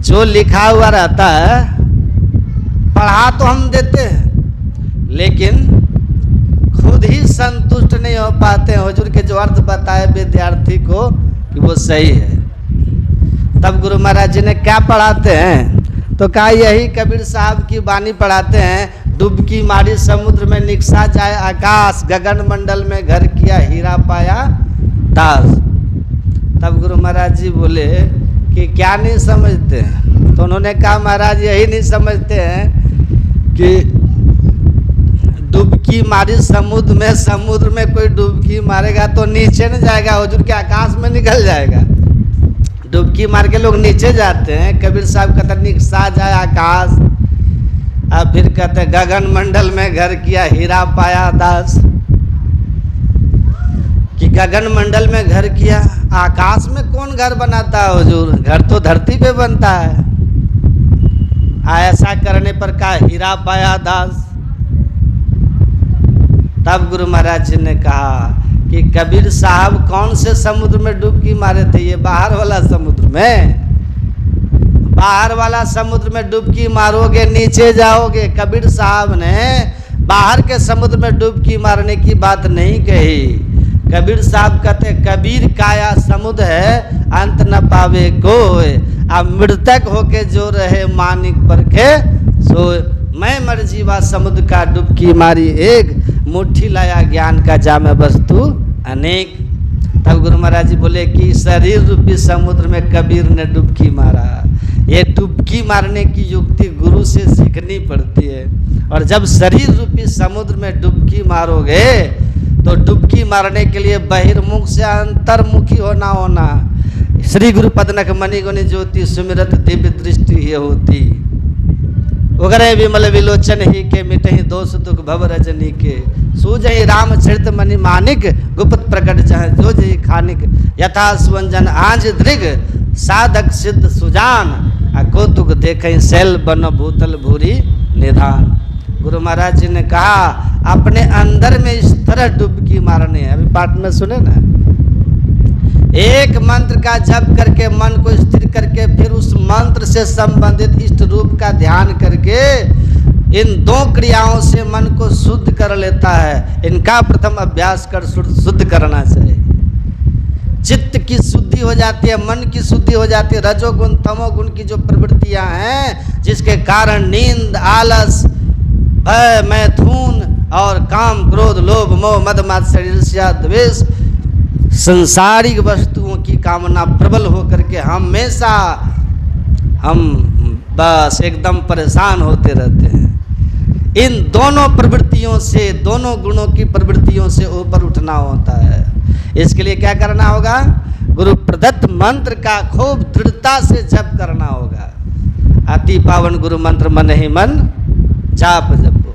जो लिखा हुआ रहता है पढ़ा तो हम देते हैं, लेकिन खुद ही संतुष्ट नहीं हो पाते हैं। हुजूर के जो अर्थ बताए विद्यार्थी को कि वो सही है। तब गुरु महाराज जी ने क्या पढ़ाते हैं? तो कहा यही कबीर साहब की बानी पढ़ाते हैं, डुबकी मारी समुद्र में निकसा जाए आकाश, गगन मंडल में घर किया हीरा पाया दास। तब गुरु महाराज जी बोले कि क्या नहीं समझते हैं? तो उन्होंने कहा महाराज यही नहीं समझते हैं कि डुबकी मारी समुद्र में कोई डुबकी मारेगा तो नीचे न जाएगा, हुजूर के आकाश में निकल जाएगा। डुबकी मार के लोग नीचे जाते हैं। कबीर साहब कहते निकसा जाए आकाश, अब फिर कहते गगन मंडल में घर किया हीरा पाया दास। कि गगन मंडल में घर किया, आकाश में कौन घर बनाता है हुजूर? घर तो धरती पे बनता है। ऐसा करने पर का हीरा पाया दास। तब गुरु महाराज जी ने कहा कि कबीर साहब कौन से समुद्र में डुबकी मारे थे? ये बाहर वाला समुद्र में। बाहर वाला समुद्र में डुबकी मारोगे नीचे जाओगे। कबीर साहब ने बाहर के समुद्र में डुबकी मारने की बात नहीं कही। कबीर साहब कहते कबीर काया समुद्र है, अंत न पावे कोय, अब मृतक होके जो रहे मानिक परखे सोए। मैं मर जीवा समुद्र का डुबकी मारी एक, मुट्ठी लाया ज्ञान का जामे वस्तु अनेक। तब गुरु महाराज जी बोले कि शरीर रूपी समुद्र में कबीर ने डुबकी मारा। ये डुबकी मारने की युक्ति गुरु से सीखनी पड़ती है। और जब शरीर रूपी समुद्र में डुबकी मारोगे तो डुबकी मारने के लिए बहिर्मुख से अंतर्मुखी होना। श्री गुरु पदनक मणि गुनि ज्योति सुमिरत दिव्य दृष्टि ये होती। उगरे विमल विलोचन ही के मिटहि दोष दुख भव रजनी के, सूजहि राम चरित मणि मानिक, गुप्त प्रकट जह जो जहि खानिक, यथा सुवंजन आंज दृग साधक सिद्ध सुजान, आ कौतुक देखहि शैल बन भूतल भूरी निधान। गुरु महाराज जी ने कहा अपने अंदर में इस तरह डुबकी मारने है। अभी पाठ में सुने ना, एक मंत्र का जप करके मन को स्थिर करके फिर उस मंत्र से संबंधित इष्ट रूप का ध्यान करके इन दो क्रियाओं से मन को शुद्ध कर लेता है। इनका प्रथम अभ्यास कर शुद्ध करना चाहिए। चित्त की शुद्धि हो जाती है, मन की शुद्धि हो जाती है। रजोगुण तमोगुण की जो प्रवृत्तियां हैं जिसके कारण नींद, आलस, भय, मैथुन और काम, क्रोध, लोभ, मोह, मद, मात्सर्य, ईर्ष्या, द्वेष, सांसारिक वस्तुओं की कामना प्रबल होकर के हमेशा हम बस एकदम परेशान होते रहते हैं। इन दोनों प्रवृत्तियों से, दोनों गुणों की प्रवृत्तियों से ऊपर उठना होता है। इसके लिए क्या करना होगा? गुरु प्रदत्त मंत्र का खूब दृढ़ता से जप करना होगा। अति पावन गुरु मंत्र मन ही मन जाप जपो।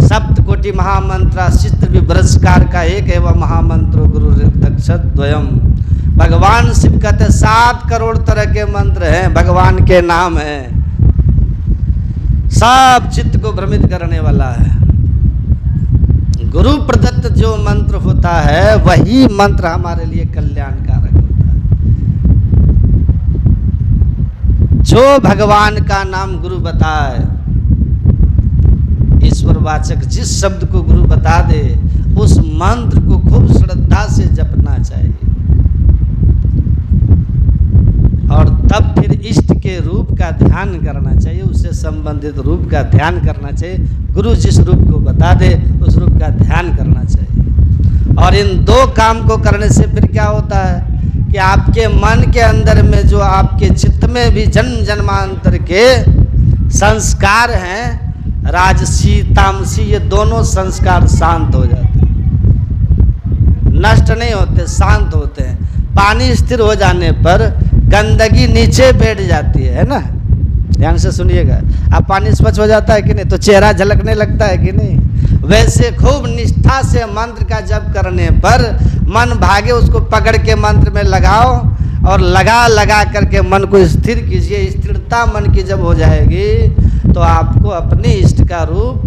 सप्त कोटि महामंत्र चित्र विभ्रस्कार का एक एवं महामंत्रो गुरु ऋतक्षत द्वयम। भगवान शिव कहते 7 करोड़ तरह के मंत्र हैं, भगवान के नाम हैं, सब चित्त को भ्रमित करने वाला है। गुरु प्रदत्त जो मंत्र होता है वही मंत्र हमारे लिए कल्याणकारक होता है। जो भगवान का नाम गुरु बताए, ईश्वरवाचक जिस शब्द को गुरु बता दे, उस मंत्र को खूब श्रद्धा से जपना चाहिए। और तब फिर इष्ट के रूप का ध्यान करना चाहिए, उससे संबंधित रूप का ध्यान करना चाहिए। गुरु जिस रूप को बता दे उस रूप का ध्यान करना चाहिए। और इन 2 काम को करने से फिर क्या होता है कि आपके मन के अंदर में, जो आपके चित्त में भी जन्म जन्मांतर के संस्कार हैं, राजसी तामसी, ये दोनों संस्कार शांत हो जाते हैं, नष्ट नहीं होते, शांत होते हैं। पानी स्थिर हो जाने पर गंदगी नीचे बैठ जाती है ना। ध्यान से सुनिएगा। अब पानी स्वच्छ हो जाता है कि नहीं, तो चेहरा झलकने लगता है कि नहीं। वैसे खूब निष्ठा से मंत्र का जप करने पर मन भागे, उसको पकड़ के मंत्र में लगाओ और लगा करके मन को स्थिर कीजिए। स्थिरता मन की जब हो जाएगी तो आपको अपने इष्ट का रूप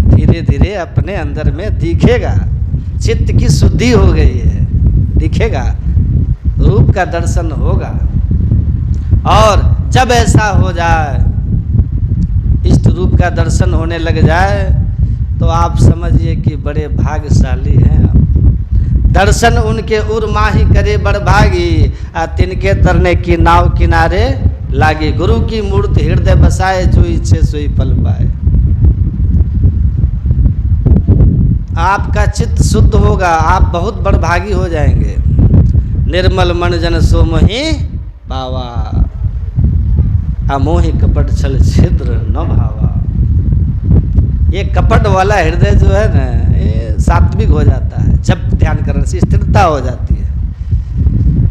धीरे धीरे अपने अंदर में दिखेगा। चित्त की शुद्धि हो गई है, दिखेगा, रूप का दर्शन होगा। और जब ऐसा हो जाए, इष्ट रूप का दर्शन होने लग जाए, तो आप समझिए कि बड़े भाग्यशाली हैं आप। दर्शन उनके उर्माही करे बड़ भागी, आ तिनके तरने की नाव किनारे लागी। गुरु की मूर्ति हृदय बसाए, जो इच्छे सोई फल पाए। आपका चित्त शुद्ध होगा, आप बहुत बड़भागी हो जाएंगे। निर्मल मन जन सो मोहि पावा, अमोहि कपट छल छिद्र न भावा। ये कपट वाला हृदय जो है ना, ये सात्विक हो जाता है जब ध्यान करने से, स्थिरता हो जाती है।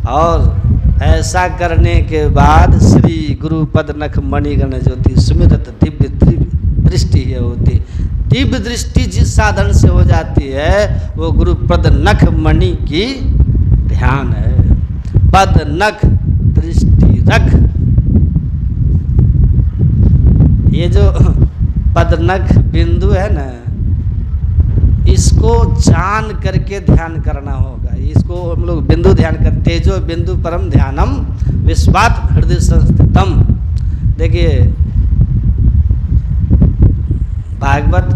और ऐसा करने के बाद श्री गुरु पद नख मणिगण ज्योति सुमिरत दिव्य दृष्टि है होती। दिव्य दृष्टि जिस साधन से हो जाती है वो गुरु पद नख मणि की ध्यान है। पद नख दृष्टि रख, ये जो पद नख बिंदु है ना, इसको जान करके ध्यान करना होगा। इसको हम लोग बिंदु ध्यान करते, तेजो बिंदु परम ध्यानम विश्वात हृदय संस्थितम। देखिए भागवत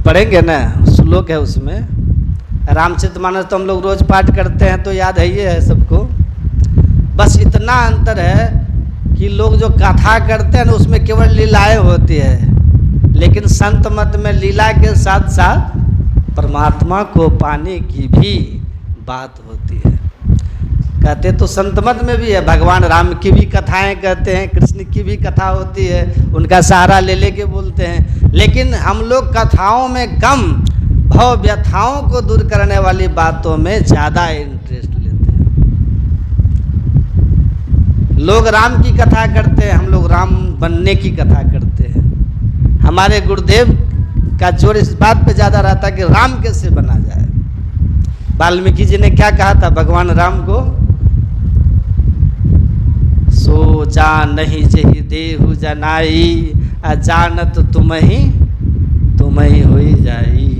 पढ़ेंगे ना, श्लोक है उसमें, रामचरितमानस तो हम लोग रोज पाठ करते हैं तो याद है, ये है सबको। बस इतना अंतर है कि लोग जो कथा करते हैं ना उसमें केवल लीलाएं होती है, लेकिन संत मत में लीला के साथ साथ परमात्मा को पाने की भी बात होती है। कहते तो संत मत में भी है, भगवान राम की भी कथाएं कहते हैं, कृष्ण की भी कथा होती है, उनका सहारा ले लेके बोलते हैं। लेकिन हम लोग कथाओं में कम, भव व्यथाओं को दूर करने वाली बातों में ज़्यादा इंटरेस्ट लेते हैं। लोग राम की कथा करते हैं, हम लोग राम बनने की कथा करते हैं। हमारे गुरुदेव का जोर इस बात पे ज़्यादा रहता कि राम कैसे बना जाए। वाल्मीकि जी ने क्या कहा था भगवान राम को? सो जान नहीं जही देहु जनाई, अजानत तुम ही होई जाई।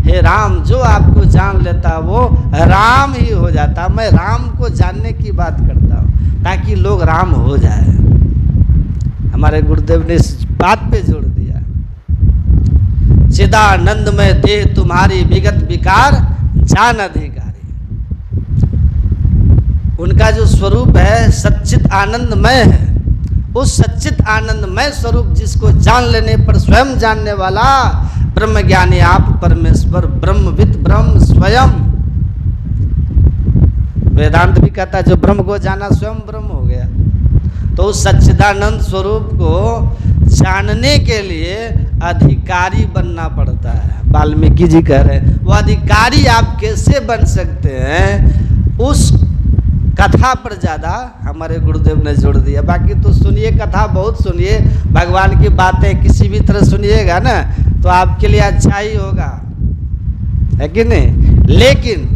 हे राम, जो आपको जान लेता वो राम ही हो जाता। मैं राम को जानने की बात करता हूँ ताकि लोग राम हो जाए। हमारे गुरुदेव ने इस बात पे जोर दिया। चिदानंद में देह तुम्हारी विगत विकार जान अधिकारी। उनका जो स्वरूप है सच्चित आनंदमय है। उस सच्चित आनंदमय स्वरूप जिसको जान लेने पर स्वयं जानने वाला ब्रह्म ज्ञानी आप परमेश्वर ब्रह्मविद ब्रह्म स्वयं। वेदांत भी कहता है जो ब्रह्म को जाना स्वयं ब्रह्म हो गया। तो उस सच्चिदानंद स्वरूप को जानने के लिए अधिकारी बनना पड़ता है। वाल्मीकि जी कह रहे हैं वो अधिकारी आप कैसे बन सकते हैं, उस कथा पर ज़्यादा हमारे गुरुदेव ने जोड़ दिया। बाकी तो सुनिए, कथा बहुत सुनिए, भगवान की बातें किसी भी तरह सुनिएगा ना तो आपके लिए अच्छा ही होगा, है कि नहीं। लेकिन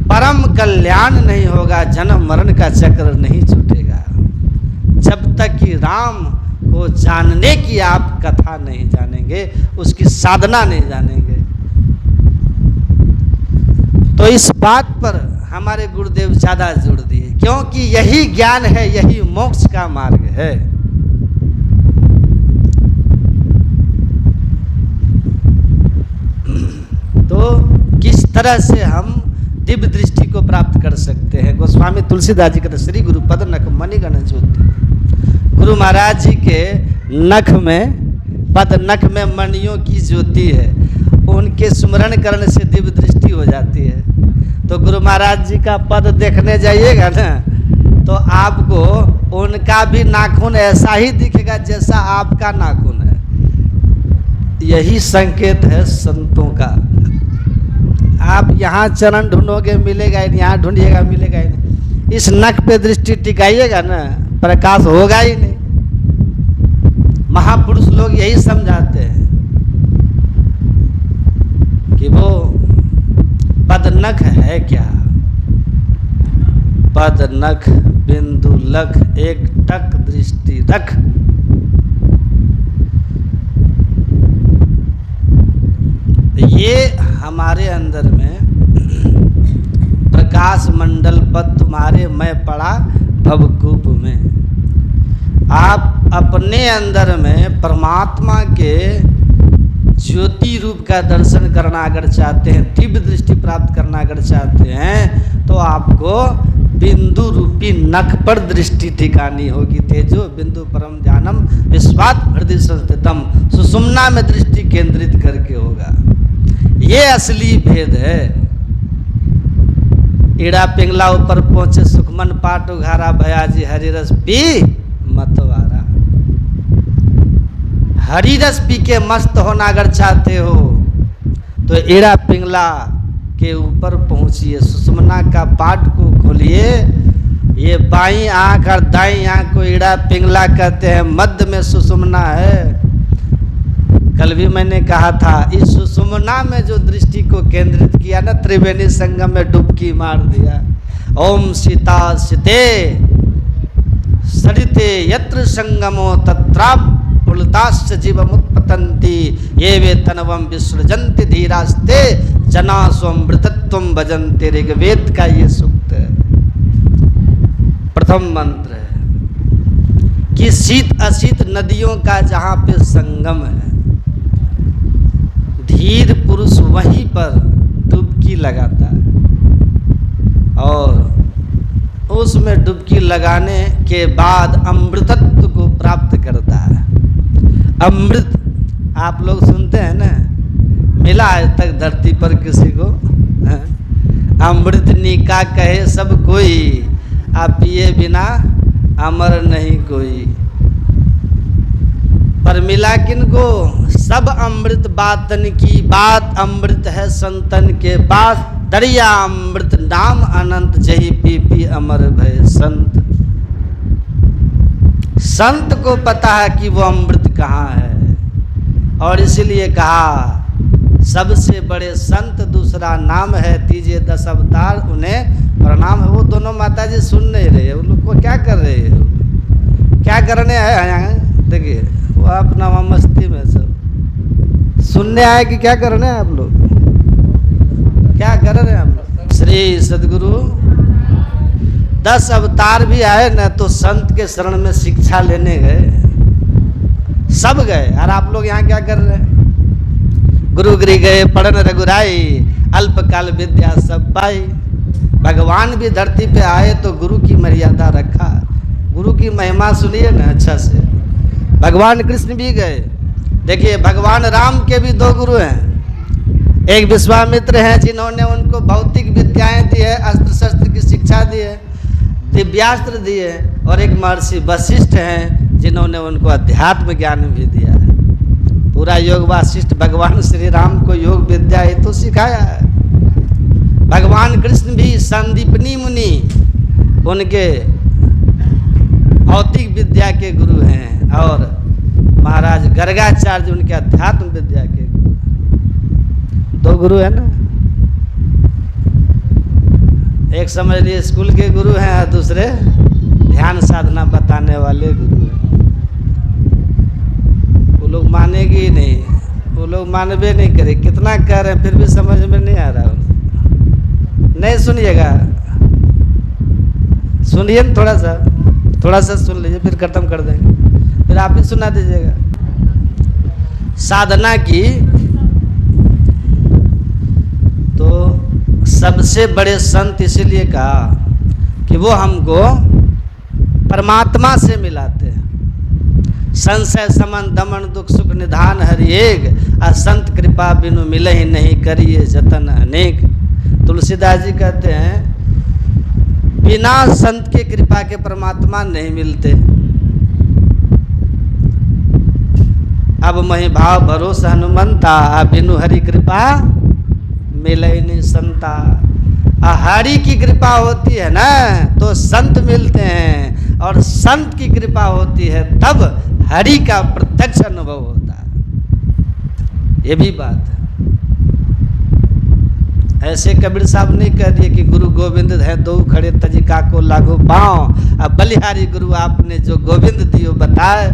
परम कल्याण नहीं होगा, जन्म मरण का चक्र नहीं छूटेगा जब तक कि राम को जानने की आप कथा नहीं जानेंगे, उसकी साधना नहीं जानेंगे। तो इस बात पर हमारे गुरुदेव ज़्यादा जोर दिए, क्योंकि यही ज्ञान है, यही मोक्ष का मार्ग है। तो किस तरह से हम दिव्य दृष्टि को प्राप्त कर सकते हैं। गोस्वामी तुलसीदास जी कहते श्री गुरु पद नख मणिगण ज्योति। गुरु महाराज जी के नख में, पद नख में मणियों की ज्योति है, उनके स्मरण करने से दिव्य दृष्टि हो जाती है। तो गुरु महाराज जी का पद देखने जाइएगा ना तो आपको उनका भी नाखून ऐसा ही दिखेगा जैसा आपका नाखून है। यही संकेत है संतों का। आप यहाँ चरण ढूंढोगे मिलेगा ही नहीं, यहाँ ढूंढिएगा मिलेगा ही नहीं। इस नख पे दृष्टि टिकाइएगा ना, प्रकाश होगा ही नहीं। महापुरुष लोग यही समझाते हैं कि वो पदनख है क्या, पदनख बिंदु लख एक टक दृष्टि रख। ये हमारे अंदर में प्रकाश मंडल पद तुम्हारे मैं पड़ा भवकूप में। आप अपने अंदर में परमात्मा के ज्योति रूप का दर्शन करना अगर चाहते हैं, दिव्य दृष्टि प्राप्त करना अगर चाहते हैं, तो आपको बिंदु रूपी नख पर दृष्टि टिकानी होगी। तेजो बिंदु परम ध्यानम विश्वात हृदय संस्थितम, सुषुम्ना में दृष्टि केंद्रित करके होगा। ये असली भेद है। ईड़ा पिंगला ऊपर पहुंचे सुखमन पाट उघारा, भयाजी हरि रस पी मतवारा। हरि रस पी के मस्त होना अगर चाहते हो तो ईड़ा पिंगला के ऊपर पहुंचिए, सुषुम्ना का पाट को खोलिए। ये बाईं आंख और दाईं आंख को ईड़ा पिंगला कहते हैं, मध्य में सुषुम्ना है। कल भी मैंने कहा था, इस सुषुम्ना में जो दृष्टि को केंद्रित किया ना, त्रिवेणी संगम में डुबकी मार दिया। ओम सीता सीते सरिते यत्र संगमो तत्राप उल्ताश्च जीवमुत्पतन्ति ये वे तनवम विसृजन्ति धीरास्ते जना स्वमृतत्वम भजन्ते। ऋग्वेद का ये सूक्त है, प्रथम मंत्र है कि शीत अशीत नदियों का जहाँ पे संगम है, धीर पुरुष वहीं पर डुबकी लगाता है और उसमें डुबकी लगाने के बाद अमृतत्व को प्राप्त करता है। अमृत आप लोग सुनते हैं ना, मिला है तक धरती पर किसी को? अमृत निका कहे सब कोई, आप पिए बिना अमर नहीं कोई। पर मिला किनको? सब अमृत बातन की बात, अमृत है संतन के पास। दरिया अमृत नाम अनंत, जही पी पी अमर भय संत। संत को पता है कि वो अमृत कहाँ है, और इसलिए कहा सबसे बड़े संत दूसरा नाम है, तीजे 10 अवतार उन्हें प्रणाम है। वो दोनों माता जी सुन नहीं रहे, उन लोग को क्या कर रहे हो, क्या करने आए? देखिए वो अपना मस्ती में सब सुनने आए कि क्या करने हैं आप लोग, क्या कर रहे हैं आप लोग? श्री सदगुरु 10 अवतार भी आए ना तो संत के शरण में शिक्षा लेने गए, सब गए। और आप लोग यहाँ क्या कर रहे हैं? गुरु गिरी गए पढ़न रघुराई, अल्पकाल विद्या सब पाई। भगवान भी धरती पे आए तो गुरु की मर्यादा रखा। गुरु की महिमा सुनिए ना अच्छा से। भगवान कृष्ण भी गए। देखिए भगवान राम के भी 2 गुरु हैं। एक विश्वामित्र हैं जिन्होंने उनको भौतिक विद्याएं दी है, अस्त्र शस्त्र की शिक्षा दी है। दिव्यास्त्र दिए, और एक महर्षि वशिष्ठ हैं जिन्होंने उनको अध्यात्म ज्ञान भी दिया है। पूरा योग वासिष्ठ भगवान श्री राम को योग विद्या ये तो सिखाया है। भगवान कृष्ण भी संदीपनी मुनि उनके भौतिक विद्या के गुरु हैं, और महाराज गर्गाचार्य उनके अध्यात्म विद्या के गुरु। दो गुरु है ना, एक समझ लिए स्कूल के गुरु हैं और दूसरे ध्यान साधना बताने वाले गुरु हैं। वो लोग मानेगी ही नहीं, वो लोग मानवे नहीं करे, कितना कह रहे हैं फिर भी समझ में नहीं आ रहा। नहीं सुनिएगा, सुनिए थोड़ा सा सुन लीजिए, फिर खत्म कर देंगे, फिर आप ही सुना दीजिएगा। साधना की तो सबसे बड़े संत इसीलिए कहा कि वो हमको परमात्मा से मिलाते हैं। संशय समन दमन दुख सुख निधान हरि एक, असंत कृपा बिनु मिले ही नहीं करिए जतन अनेक। तुलसीदास जी कहते हैं बिना संत के कृपा के परमात्मा नहीं मिलते। अब मही भाव भरोसा हनुमंता, बिनु हरि कृपा मिले ही नहीं संता। हरि की कृपा होती है ना तो संत मिलते हैं, और संत की कृपा होती है तब हरि का प्रत्यक्ष अनुभव होता है। ये भी बात है। ऐसे कबीर साहब नहीं कह दिए कि गुरु गोविंद है दो खड़े तजिका को लागू पाँव। अब बलिहारी गुरु आपने जो गोविंद दियो बताए।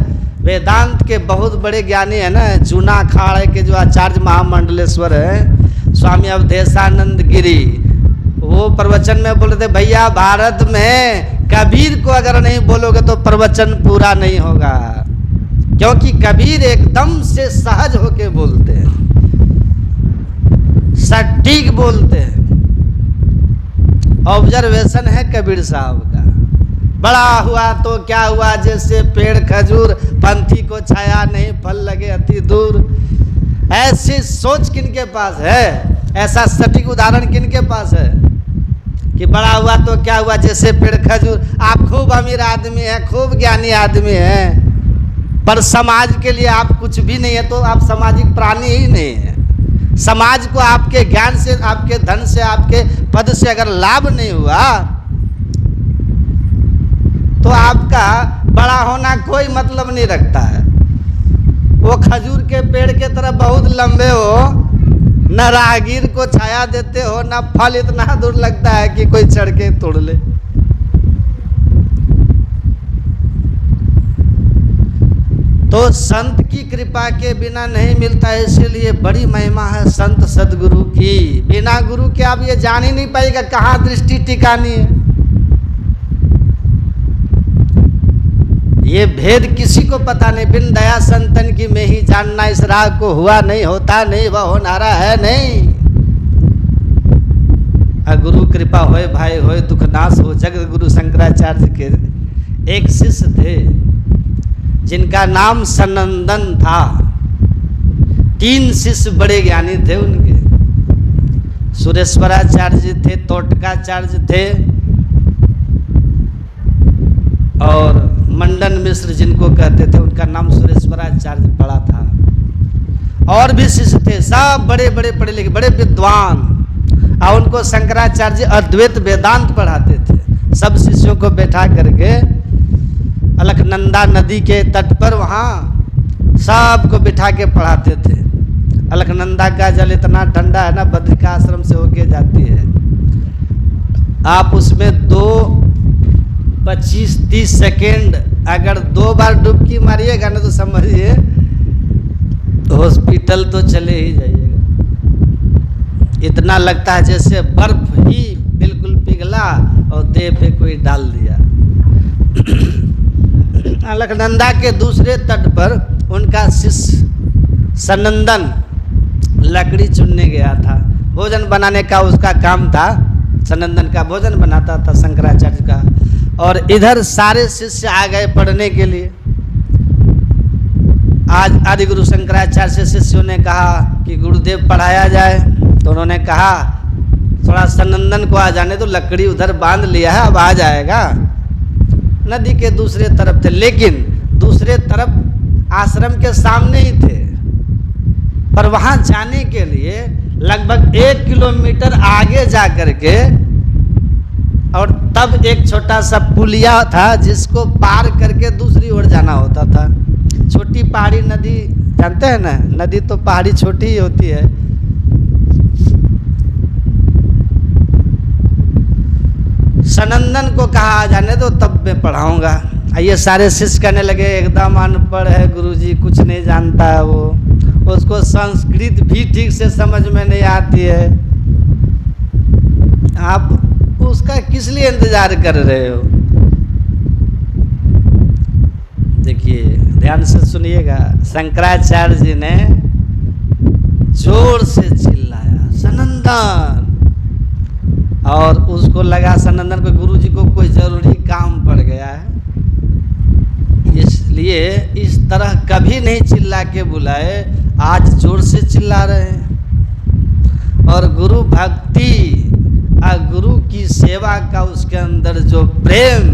वेदांत के बहुत बड़े ज्ञानी है ना, जूना अखाड़े के जो आचार्य महामंडलेश्वर है स्वामी अवधेशानंद गिरी, वो प्रवचन में बोले थे भैया भारत में कबीर को अगर नहीं बोलोगे तो प्रवचन पूरा नहीं होगा, क्योंकि कबीर एकदम से सहज होके बोलते हैं, सटीक बोलते हैं। ऑब्जर्वेशन है कबीर साहब का। बड़ा हुआ तो क्या हुआ जैसे पेड़ खजूर, पंथी को छाया नहीं फल लगे अति दूर। ऐसी सोच किनके पास है, ऐसा सटीक उदाहरण किनके पास है कि बड़ा हुआ तो क्या हुआ जैसे पेड़ खजूर। आप खूब अमीर आदमी हैं, खूब ज्ञानी आदमी हैं, पर समाज के लिए आप कुछ भी नहीं है, तो आप सामाजिक प्राणी ही नहीं है। समाज को आपके ज्ञान से, आपके धन से, आपके पद से अगर लाभ नहीं हुआ तो आपका बड़ा होना कोई मतलब नहीं रखता है। वो खजूर के पेड़ के तरह बहुत लंबे हो, न राहगीर को छाया देते हो, न फल इतना दूर लगता है कि कोई चढ़ के तोड़ ले। तो संत की कृपा के बिना नहीं मिलता है, इसीलिए बड़ी महिमा है संत सदगुरु की। बिना गुरु के आप ये जान ही नहीं पाएगा कहाँ दृष्टि टिकानी है। ये भेद किसी को पता नहीं। बिन दया संतन की मैं ही जानना, इस राह को हुआ नहीं, होता नहीं, वह होनारा है नहीं। गुरु कृपा होए भाई होए दुख नाश हो। जगत गुरु शंकराचार्य के एक शिष्य थे जिनका नाम सनंदन था। 3 शिष्य बड़े ज्ञानी थे उनके। सुरेश्वराचार्य जी थे, तोटकाचार्य थे, और मंडन मिश्र जिनको कहते थे उनका नाम सुरेश्वराचार्य पड़ा था। और भी शिष्य थे, सब बड़े बड़े पढ़े लिखे, बड़े विद्वान, और उनको शंकराचार्य अद्वैत वेदांत पढ़ाते थे। सब शिष्यों को बैठा करके अलकनंदा नदी के तट पर वहाँ सबको बिठा के पढ़ाते थे। अलकनंदा का जल इतना ठंडा है ना, बद्रिका आश्रम से होके जाती है। आप उसमें 25-30 सेकेंड अगर 2 बार डुबकी मारिएगा ना तो समझिए हॉस्पिटल तो चले ही जाइएगा। इतना लगता है जैसे बर्फ ही बिल्कुल पिघला और देह पे कोई डाल दिया। अलकनंदा के दूसरे तट पर उनका शिष्य सनंदन लकड़ी चुनने गया था। भोजन बनाने का उसका काम था। सनंदन का भोजन बनाता था शंकराचार्य का। और इधर सारे शिष्य आ गए पढ़ने के लिए। आज आदि गुरु शंकराचार्य से शिष्यों ने कहा कि गुरुदेव पढ़ाया जाए, तो उन्होंने कहा थोड़ा सनंदन को आ जाने तो, लकड़ी उधर बांध लिया है, अब आ जाएगा। नदी के दूसरे तरफ थे, लेकिन दूसरे तरफ आश्रम के सामने ही थे, पर वहां जाने के लिए लगभग 1 किलोमीटर आगे जा करके, और तब एक छोटा सा पुलिया था जिसको पार करके दूसरी ओर जाना होता था। छोटी पहाड़ी नदी, जानते हैं ना, नदी तो पहाड़ी छोटी ही होती है। सनंदन को कहा जाने दो, तब मैं पढ़ाऊंगा। ये सारे शिष्य कहने लगे एकदम अनपढ़ है गुरुजी, कुछ नहीं जानता है वो, उसको संस्कृत भी ठीक से समझ में नहीं आती है, आप उसका किस लिए इंतजार कर रहे हो। देखिए ध्यान से सुनिएगा, शंकराचार्य जी ने जोर से चिल्लाया सनंदन, और उसको लगा सनंदन को गुरुजी को कोई जरूरी काम पड़ गया है, इसलिए इस तरह कभी नहीं चिल्ला के बुलाए, आज जोर से चिल्ला रहे हैं। और गुरु भक्ति और गुरु की सेवा का उसके अंदर जो प्रेम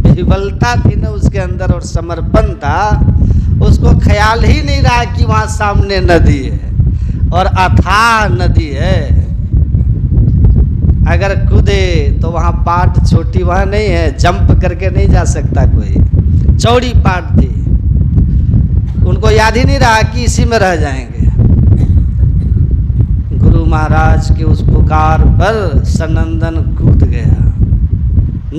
विवलता थी ना उसके अंदर, और समर्पण था, उसको ख्याल ही नहीं रहा कि वहाँ सामने नदी है और अथाह नदी है। अगर कूदे तो वहाँ पाट छोटी वहाँ नहीं है, जंप करके नहीं जा सकता कोई, चौड़ी पाट थी, उनको याद ही नहीं रहा कि इसी में रह जाएंगे। गुरु महाराज के उस पुकार पर सनंदन कूद गया,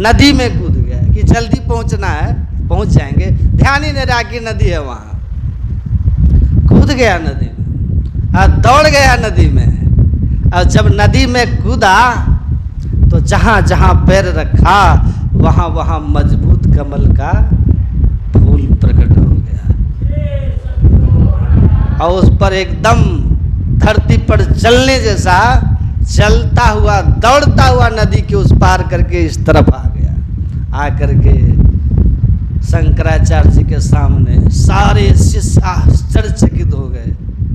नदी में कूद गया कि जल्दी पहुंचना है, पहुंच जाएंगे, ध्यान ही नहीं रहा कि नदी है वहां, कूद गया नदी में और दौड़ गया नदी में। और जब नदी में कूदा तो जहां जहां पैर रखा वहां वहां मजबूत कमल का फूल प्रकट हो गया, और उस पर एकदम धरती पर चलने जैसा चलता हुआ दौड़ता हुआ नदी के उस पार करके इस तरफ आ गया। आकर के शंकराचार्य जी के सामने सारे शिष्य आश्चर्यचकित हो गए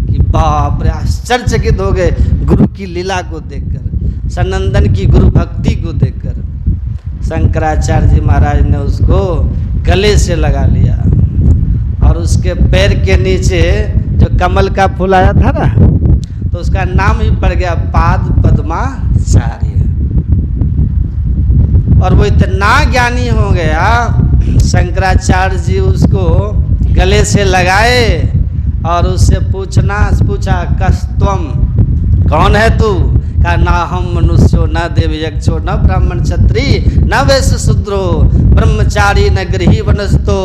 कि बाप रे, आश्चर्यचकित हो गए गुरु की लीला को देखकर, सनंदन की गुरु भक्ति को देखकर। शंकराचार्य जी महाराज ने उसको गले से लगा लिया और उसके पैर के नीचे जो कमल का फूल आया था ना, तो उसका नाम ही पड़ गया पाद पद्माचार्य। और वो इतना ज्ञानी हो गया, शंकराचार्य जी उसको गले से लगाए और उससे पूछा कस्तम, कौन है तू? कहा ना हम मनुष्यो न देव यक्षो न ब्राह्मण क्षत्रि न वैश्य शूद्रो ब्रह्मचारी न गृही वनस्तो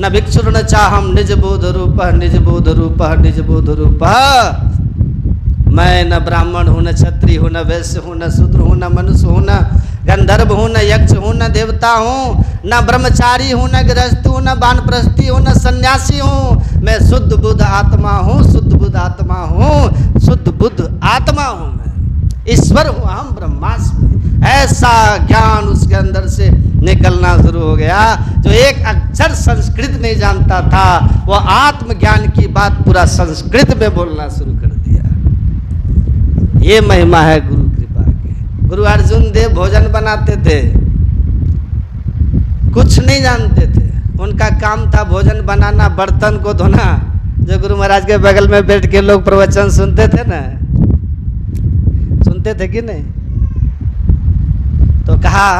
न भिक्षुर न चाहम निज बोध रूप निज बोध रूप निज बोध रूप। मैं न ब्राह्मण हूँ, न क्षत्रिय हूँ, न वैश्य हूँ, न शूद्र हूँ, न मनुष्य हूँ, न गंधर्व हूँ, न यक्ष हूँ, न देवता हूँ, न ब्रह्मचारी हूँ, न गृहस्थ हूँ, न वानप्रस्थी हूँ, न सन्यासी हूँ। मैं शुद्ध बुद्ध आत्मा हूँ, शुद्ध बुद्ध आत्मा हूँ, शुद्ध बुद्ध आत्मा हूँ, मैं ईश्वर हूँ, हम ब्रह्मास्मि। ऐसा ज्ञान उसके अंदर से निकलना शुरू हो गया। जो एक अक्षर संस्कृत नहीं जानता था, वो आत्मज्ञान की बात पूरा संस्कृत में बोलना शुरू कर दिया। ये महिमा है गुरु कृपा की। गुरु अर्जुन देव भोजन बनाते थे, कुछ नहीं जानते थे, उनका काम था भोजन बनाना, बर्तन को धोना। जो गुरु महाराज के बगल में बैठ के लोग प्रवचन सुनते थे ना, सुनते थे कि नहीं? तो कहा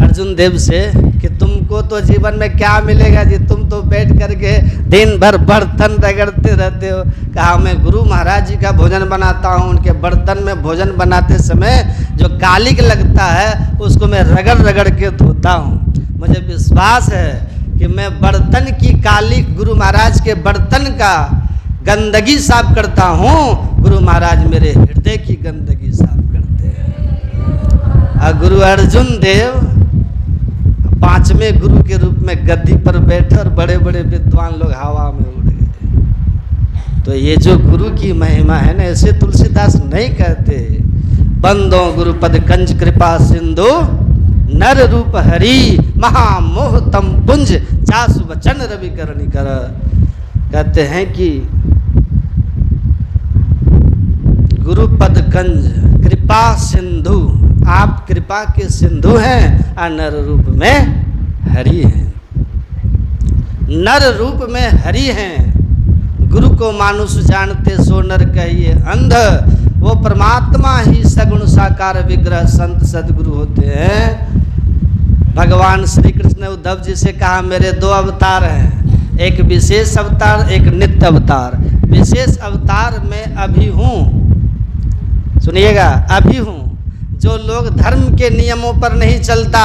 अर्जुन देव से कि तुमको तो जीवन में क्या मिलेगा जी, तुम तो बैठ करके दिन भर बर्तन रगड़ते रहते हो। कहा मैं गुरु महाराज जी का भोजन बनाता हूँ, उनके बर्तन में भोजन बनाते समय जो कालिक लगता है उसको मैं रगड़ रगड़ के धोता हूँ। मुझे विश्वास है कि मैं बर्तन की कालिक, गुरु महाराज के बर्तन का गंदगी साफ करता हूँ, गुरु महाराज मेरे हृदय की गंदगी साफ करते हैं। और गुरु अर्जुन देव 5वें गुरु के रूप में गद्दी पर बैठे और बड़े बड़े विद्वान लोग हवा में उड़ गए। तो ये जो गुरु की महिमा है ना, ऐसे तुलसीदास नहीं कहते। बंदो गुरुपद कंज कृपा सिंधु नर रूप हरि महामोह तम पुंज चासु वचन रवि करणी कर। कहते हैं कि गुरुपद कंज कृपा सिंधु, आप कृपा के सिंधु हैं और नर रूप में हरि हैं। नर रूप में हरि हैं। गुरु को मानुष जानते सो नर कहिए अंध, वो परमात्मा ही सगुण साकार विग्रह संत सदगुरु होते हैं। भगवान श्री कृष्ण ने उद्धव जी से कहा मेरे दो अवतार हैं, एक विशेष अवतार, एक नित्य अवतार। विशेष अवतार में अभी हूँ, सुनिएगा, अभी हूँ। जो लोग धर्म के नियमों पर नहीं चलता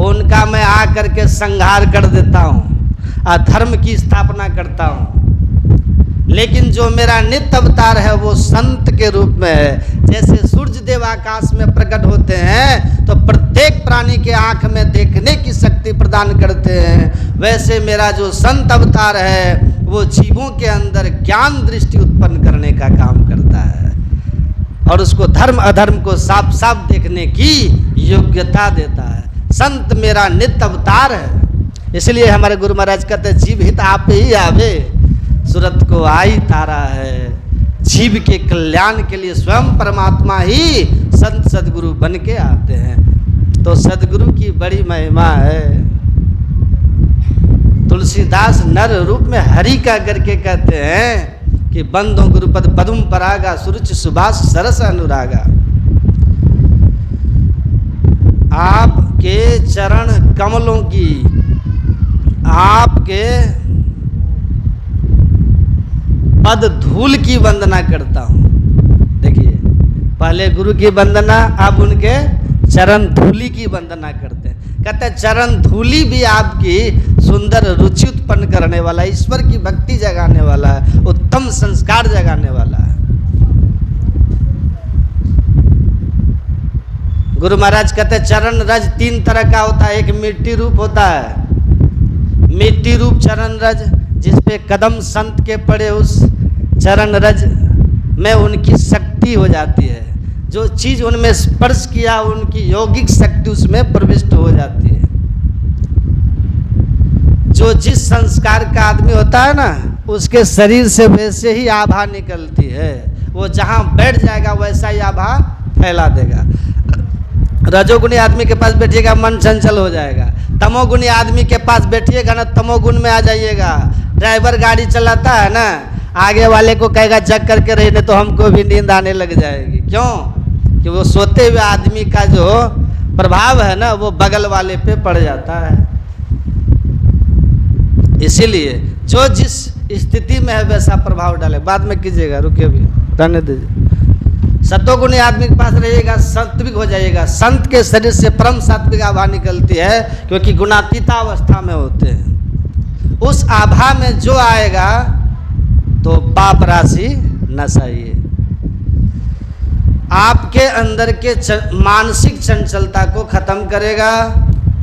उनका मैं आकर के संहार कर देता हूँ और धर्म की स्थापना करता हूँ। लेकिन जो मेरा नित्य अवतार है वो संत के रूप में है। जैसे सूर्य देव आकाश में प्रकट होते हैं तो प्रत्येक प्राणी के आंख में देखने की शक्ति प्रदान करते हैं, वैसे मेरा जो संत अवतार है वो जीवों के अंदर ज्ञान दृष्टि उत्पन्न करने का काम करता है और उसको धर्म अधर्म को साफ साफ देखने की योग्यता देता है। संत मेरा नित्य अवतार है। इसलिए हमारे गुरु महाराज कहते हैं जीव हित आप ही आवे, सूरत को आई तारा है। जीव के कल्याण के लिए स्वयं परमात्मा ही संत सदगुरु बन के आते हैं। तो सदगुरु की बड़ी महिमा है। तुलसीदास नर रूप में हरि का करके कहते हैं कि बंदो गुरुपद पदुम परागा सुरुचि सुभाष सरस अनुरागा। आपके चरण कमलों की, आपके पद धूल की वंदना करता हूँ। देखिए, पहले गुरु की वंदना, अब उनके चरण धूली की वंदना करते हैं। कहते हैं चरण धूली भी आपकी सुंदर रुचि उत्पन्न करने वाला, ईश्वर की भक्ति जगाने वाला है, उत्तम संस्कार जगाने वाला है। गुरु महाराज कहते हैं चरण रज तीन तरह का होता है। एक मिट्टी रूप होता है, मिट्टी रूप चरण रज, जिसपे कदम संत के पड़े उस चरण रज में उनकी शक्ति हो जाती है। जो चीज उनमें स्पर्श किया उनकी यौगिक शक्ति उसमें प्रविष्ट हो जाती है। जो जिस संस्कार का आदमी होता है ना उसके शरीर से वैसे ही आभा निकलती है। वो जहाँ बैठ जाएगा वैसा ही आभा फैला देगा। रजोगुणी आदमी के पास बैठिएगा मन चंचल हो जाएगा। तमोगुणी आदमी के पास बैठिएगा ना तमोगुण में आ जाइएगा। ड्राइवर गाड़ी चलाता है ना, आगे वाले को कहेगा जग करके रहने, तो हमको भी नींद आने लग जाएगी। क्यों? कि वो सोते हुए आदमी का जो प्रभाव है ना वो बगल वाले पे पड़ जाता है। इसीलिए जो जिस स्थिति में है वैसा प्रभाव डाले। बाद में कीजिएगा, रुकिए अभी, रहने दीजिए। सत्वगुणी आदमी के पास रहिएगा, सात्विक हो जाइएगा। संत के शरीर से परम सात्विक आभा निकलती है क्योंकि गुणातीता अवस्था में होते हैं। उस आभा में जो आएगा तो पाप राशि नसाइए। आपके अंदर के मानसिक चंचलता को खत्म करेगा।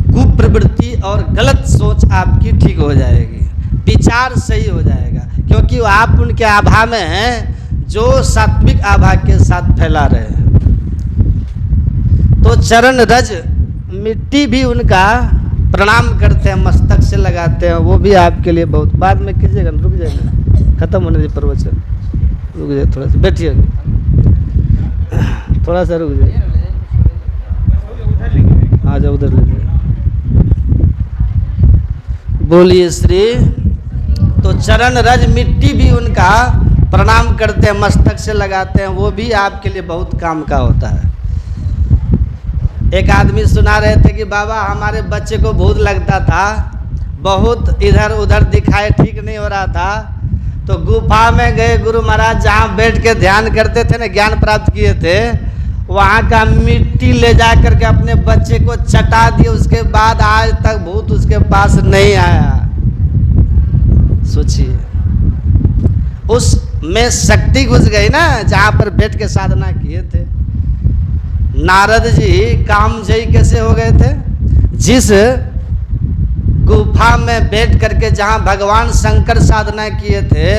कुप्रवृत्ति और गलत सोच आपकी ठीक हो जाएगी, विचार सही हो जाएगा, क्योंकि आप उनके आभा में हैं जो सात्विक आभा के साथ फैला रहे हैं। तो चरण रज मिट्टी भी उनका प्रणाम करते हैं, मस्तक से लगाते हैं, वो भी आपके लिए बहुत। बाद में कीजिएगा, रुक जाएगा, खत्म होने दीजिए प्रवचन, रुक जाइए, थोड़ा सा बैठिए, थोड़ा सा रुक जाइए, आ जाओ उधर लीजिए। बोलिए श्री। तो चरण रज मिट्टी भी उनका प्रणाम करते हैं, मस्तक से लगाते हैं, वो भी आपके लिए बहुत काम का होता है। एक आदमी सुना रहे थे कि बाबा हमारे बच्चे को भूत लगता था, बहुत इधर उधर दिखाए, ठीक नहीं हो रहा था, तो गुफा में गए। गुरु महाराज जहाँ बैठ के ध्यान करते थे ना, ज्ञान प्राप्त किए थे, वहाँ का मिट्टी ले जा करके अपने बच्चे को चटा दिए। उसके बाद आज तक भूत उसके पास नहीं आया। सोचिए, उसमें शक्ति घुस गई ना जहाँ पर बैठ के साधना किए थे। नारद जी कामजयी कैसे हो गए थे? जिस गुफा में बैठ करके जहाँ भगवान शंकर साधना किए थे,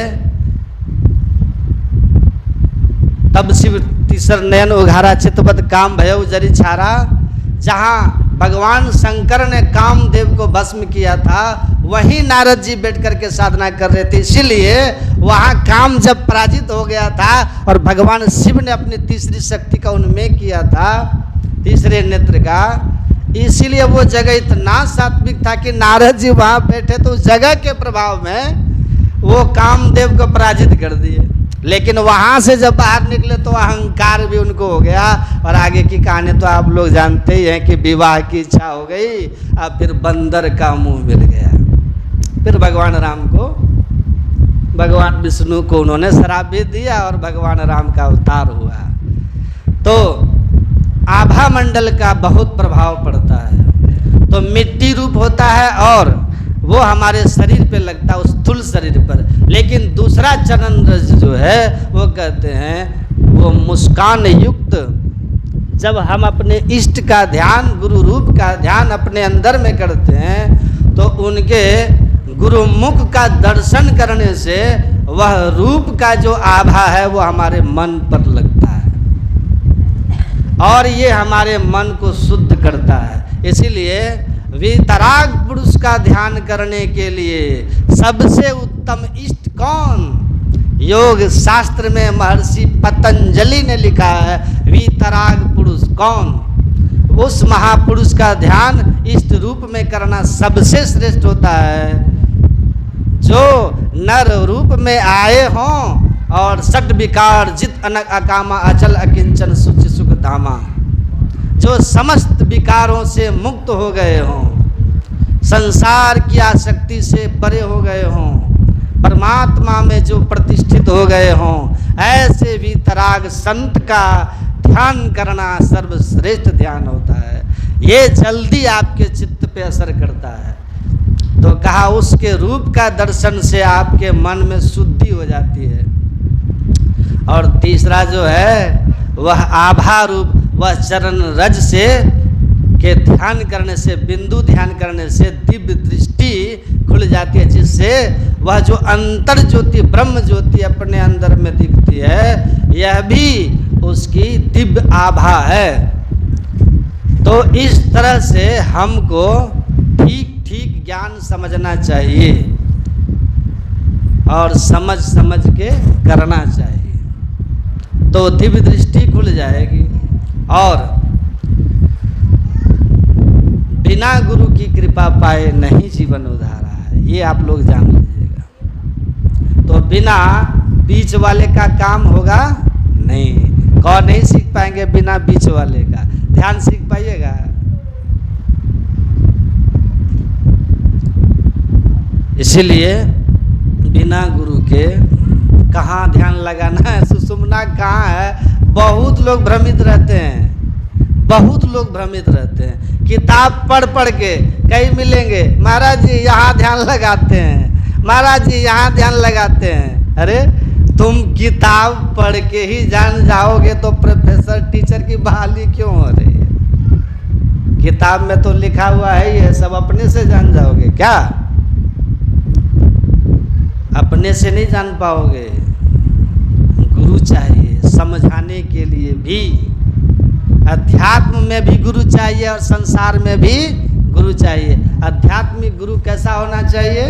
तब शिव तीसर नयन उघारा चितपद काम भयउ जरी छारा। जहाँ भगवान शंकर ने कामदेव को भस्म किया था वहीं नारद जी बैठ करके साधना कर रहे थे। इसीलिए वहाँ काम जब पराजित हो गया था और भगवान शिव ने अपनी तीसरी शक्ति का उन्मेष किया था, तीसरे नेत्र का, इसीलिए वो जगह इतना सात्विक था कि नारद जी वहाँ बैठे तो उस जगह के प्रभाव में वो कामदेव को पराजित कर दिए। लेकिन वहाँ से जब बाहर निकले तो अहंकार भी उनको हो गया। और आगे की कहानी तो आप लोग जानते ही हैं कि विवाह की इच्छा हो गई, अब फिर बंदर का मुंह मिल गया। फिर भगवान राम को, भगवान विष्णु को उन्होंने श्राप भी दिया और भगवान राम का अवतार हुआ। तो आभा मंडल का बहुत प्रभाव पड़ता है। तो मिट्टी रूप होता है और वो हमारे शरीर पे लगता है, उस स्थूल शरीर पर। लेकिन दूसरा चरण रज जो है वो कहते हैं वो मुस्कान युक्त। जब हम अपने इष्ट का ध्यान, गुरु रूप का ध्यान अपने अंदर में करते हैं तो उनके गुरुमुख का दर्शन करने से वह रूप का जो आभा है वो हमारे मन पर लगता है और ये हमारे मन को शुद्ध करता है। इसीलिए वीतराग पुरुष का ध्यान करने के लिए सबसे उत्तम इष्ट कौन? योग शास्त्र में महर्षि पतंजलि ने लिखा है वीतराग पुरुष कौन? उस महापुरुष का ध्यान इष्ट रूप में करना सबसे श्रेष्ठ होता है जो नर रूप में आए हों और षट विकार जित अनक अकामा अचल अकिंचन सुचि सुख धामा, जो समस्त विकारों से मुक्त हो गए हों, संसार की आसक्ति से परे हो गए हों, परमात्मा में जो प्रतिष्ठित हो गए हों, ऐसे वीतराग संत का ध्यान करना सर्वश्रेष्ठ ध्यान होता है। ये जल्दी आपके चित्त पे असर करता है। तो कहा उसके रूप का दर्शन से आपके मन में शुद्धि हो जाती है। और तीसरा जो है वह आभा रूप, वह चरण रज से के ध्यान करने से, बिंदु ध्यान करने से दिव्य दृष्टि खुल जाती है, जिससे वह जो अंतर ज्योति ब्रह्म ज्योति अपने अंदर में दिखती है यह भी उसकी दिव्य आभा है। तो इस तरह से हमको ठीक ठीक ज्ञान समझना चाहिए और समझ समझ के करना चाहिए, तो दिव्य दृष्टि खुल जाएगी। और बिना गुरु की कृपा पाए नहीं जीवन उधारा है, ये आप लोग जान लीजिएगा। तो बिना बीच वाले का काम होगा नहीं। कौन नहीं सीख पाएंगे बिना बीच वाले का? ध्यान सीख पाइएगा? इसीलिए बिना गुरु के कहाँ ध्यान लगाना है, सुषुम्ना कहाँ है, बहुत लोग भ्रमित रहते हैं, बहुत लोग भ्रमित रहते हैं। किताब पढ़ पढ़ के कहीं मिलेंगे, महाराज जी यहाँ ध्यान लगाते हैं, महाराज जी यहाँ ध्यान लगाते हैं। अरे तुम किताब पढ़ के ही जान जाओगे तो प्रोफेसर टीचर की बहाली क्यों हो रही है? किताब में तो लिखा हुआ है ये सब, अपने से जान जाओगे क्या? अपने से नहीं जान पाओगे, गुरु चाहिए समझाने के लिए भी। अध्यात्म में भी गुरु चाहिए और संसार में भी गुरु चाहिए। आध्यात्मिक गुरु कैसा होना चाहिए?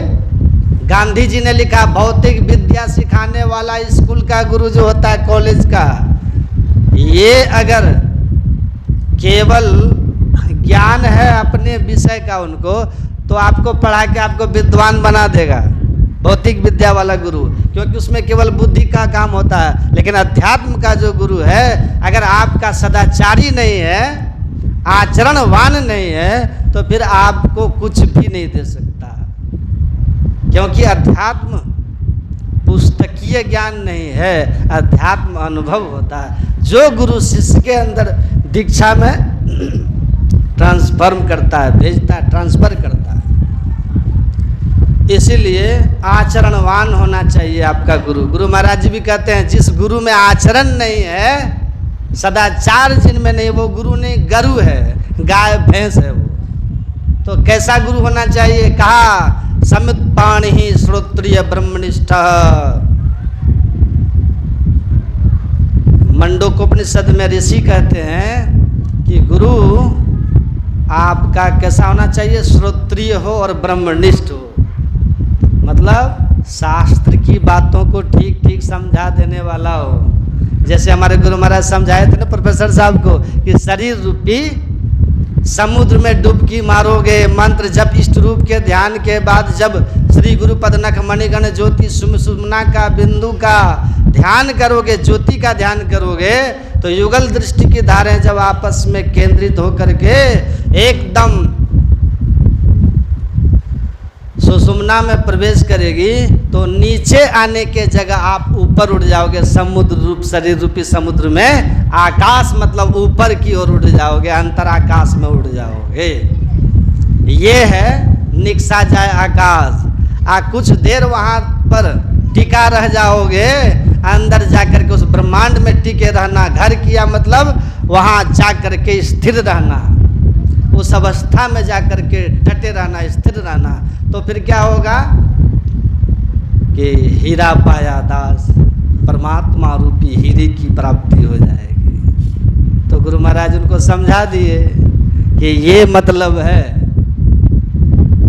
गांधी जी ने लिखा भौतिक विद्या सिखाने वाला स्कूल का गुरु जो होता है, कॉलेज का, ये अगर केवल ज्ञान है अपने विषय का उनको, तो आपको पढ़ा के आपको विद्वान बना देगा भौतिक विद्या वाला गुरु, क्योंकि उसमें केवल बुद्धि का काम होता है। लेकिन अध्यात्म का जो गुरु है, अगर आपका सदाचारी नहीं है, आचरणवान नहीं है, तो फिर आपको कुछ भी नहीं दे सकता, क्योंकि अध्यात्म पुस्तकीय ज्ञान नहीं है, अध्यात्म अनुभव होता है जो गुरु शिष्य के अंदर दीक्षा में ट्रांसफॉर्म करता है, भेजता है, ट्रांसफर करता है। इसीलिए आचरणवान होना चाहिए आपका गुरु। गुरु महाराज जी भी कहते हैं जिस गुरु में आचरण नहीं है, सदाचार जिनमें नहीं, वो गुरु नहीं, गरु है, गाय भैंस है वो। तो कैसा गुरु होना चाहिए? कहा समित पाणि ही श्रोत्रिय ब्रह्मनिष्ठ। मंडूकोपनिषद में ऋषि कहते हैं कि गुरु आपका कैसा होना चाहिए? श्रोत्रिय हो और ब्रह्मनिष्ठ हो। मतलब शास्त्र की बातों को ठीक ठीक समझा देने वाला हो। जैसे हमारे गुरु महाराज समझाए थे ना प्रोफेसर साहब को कि शरीर रूपी समुद्र में डुबकी मारोगे, मंत्र जब इष्ट रूप के ध्यान के बाद जब श्री गुरुपद नख मणिगण ज्योति सुमना का बिंदु का ध्यान करोगे, ज्योति का ध्यान करोगे, तो युगल दृष्टि की धारें जब आपस में केंद्रित होकर के एकदम सुषुम्ना में प्रवेश करेगी, तो नीचे आने के जगह आप ऊपर उड़ जाओगे, समुद्र रूप शरीर रूपी समुद्र में, आकाश मतलब ऊपर की ओर उड़ जाओगे, अंतर आकाश में उड़ जाओगे। ये है निकसा जाए आकाश। कुछ देर वहाँ पर टिका रह जाओगे, अंदर जाकर के उस ब्रह्मांड में टिके रहना। घर किया मतलब वहाँ जाकर के स्थिर रहना, उस अवस्था में जाकर के डटे रहना, स्थिर रहना। तो फिर क्या होगा कि हीरा पाया दास, परमात्मा रूपी हीरे की प्राप्ति हो जाएगी। तो गुरु महाराज उनको समझा दिए कि ये मतलब है।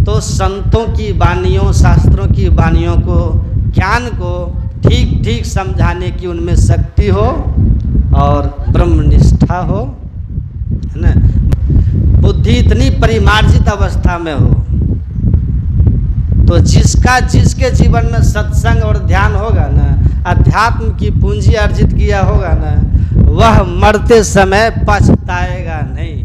तो संतों की वाणियों, शास्त्रों की वाणियों को, ज्ञान को ठीक ठीक समझाने की उनमें शक्ति हो और ब्रह्मनिष्ठा हो, है ना। बुद्धि इतनी परिमार्जित अवस्था में हो, तो जिसके जीवन में सत्संग और ध्यान होगा ना, अध्यात्म की पूंजी अर्जित किया होगा ना, वह मरते समय पछताएगा नहीं।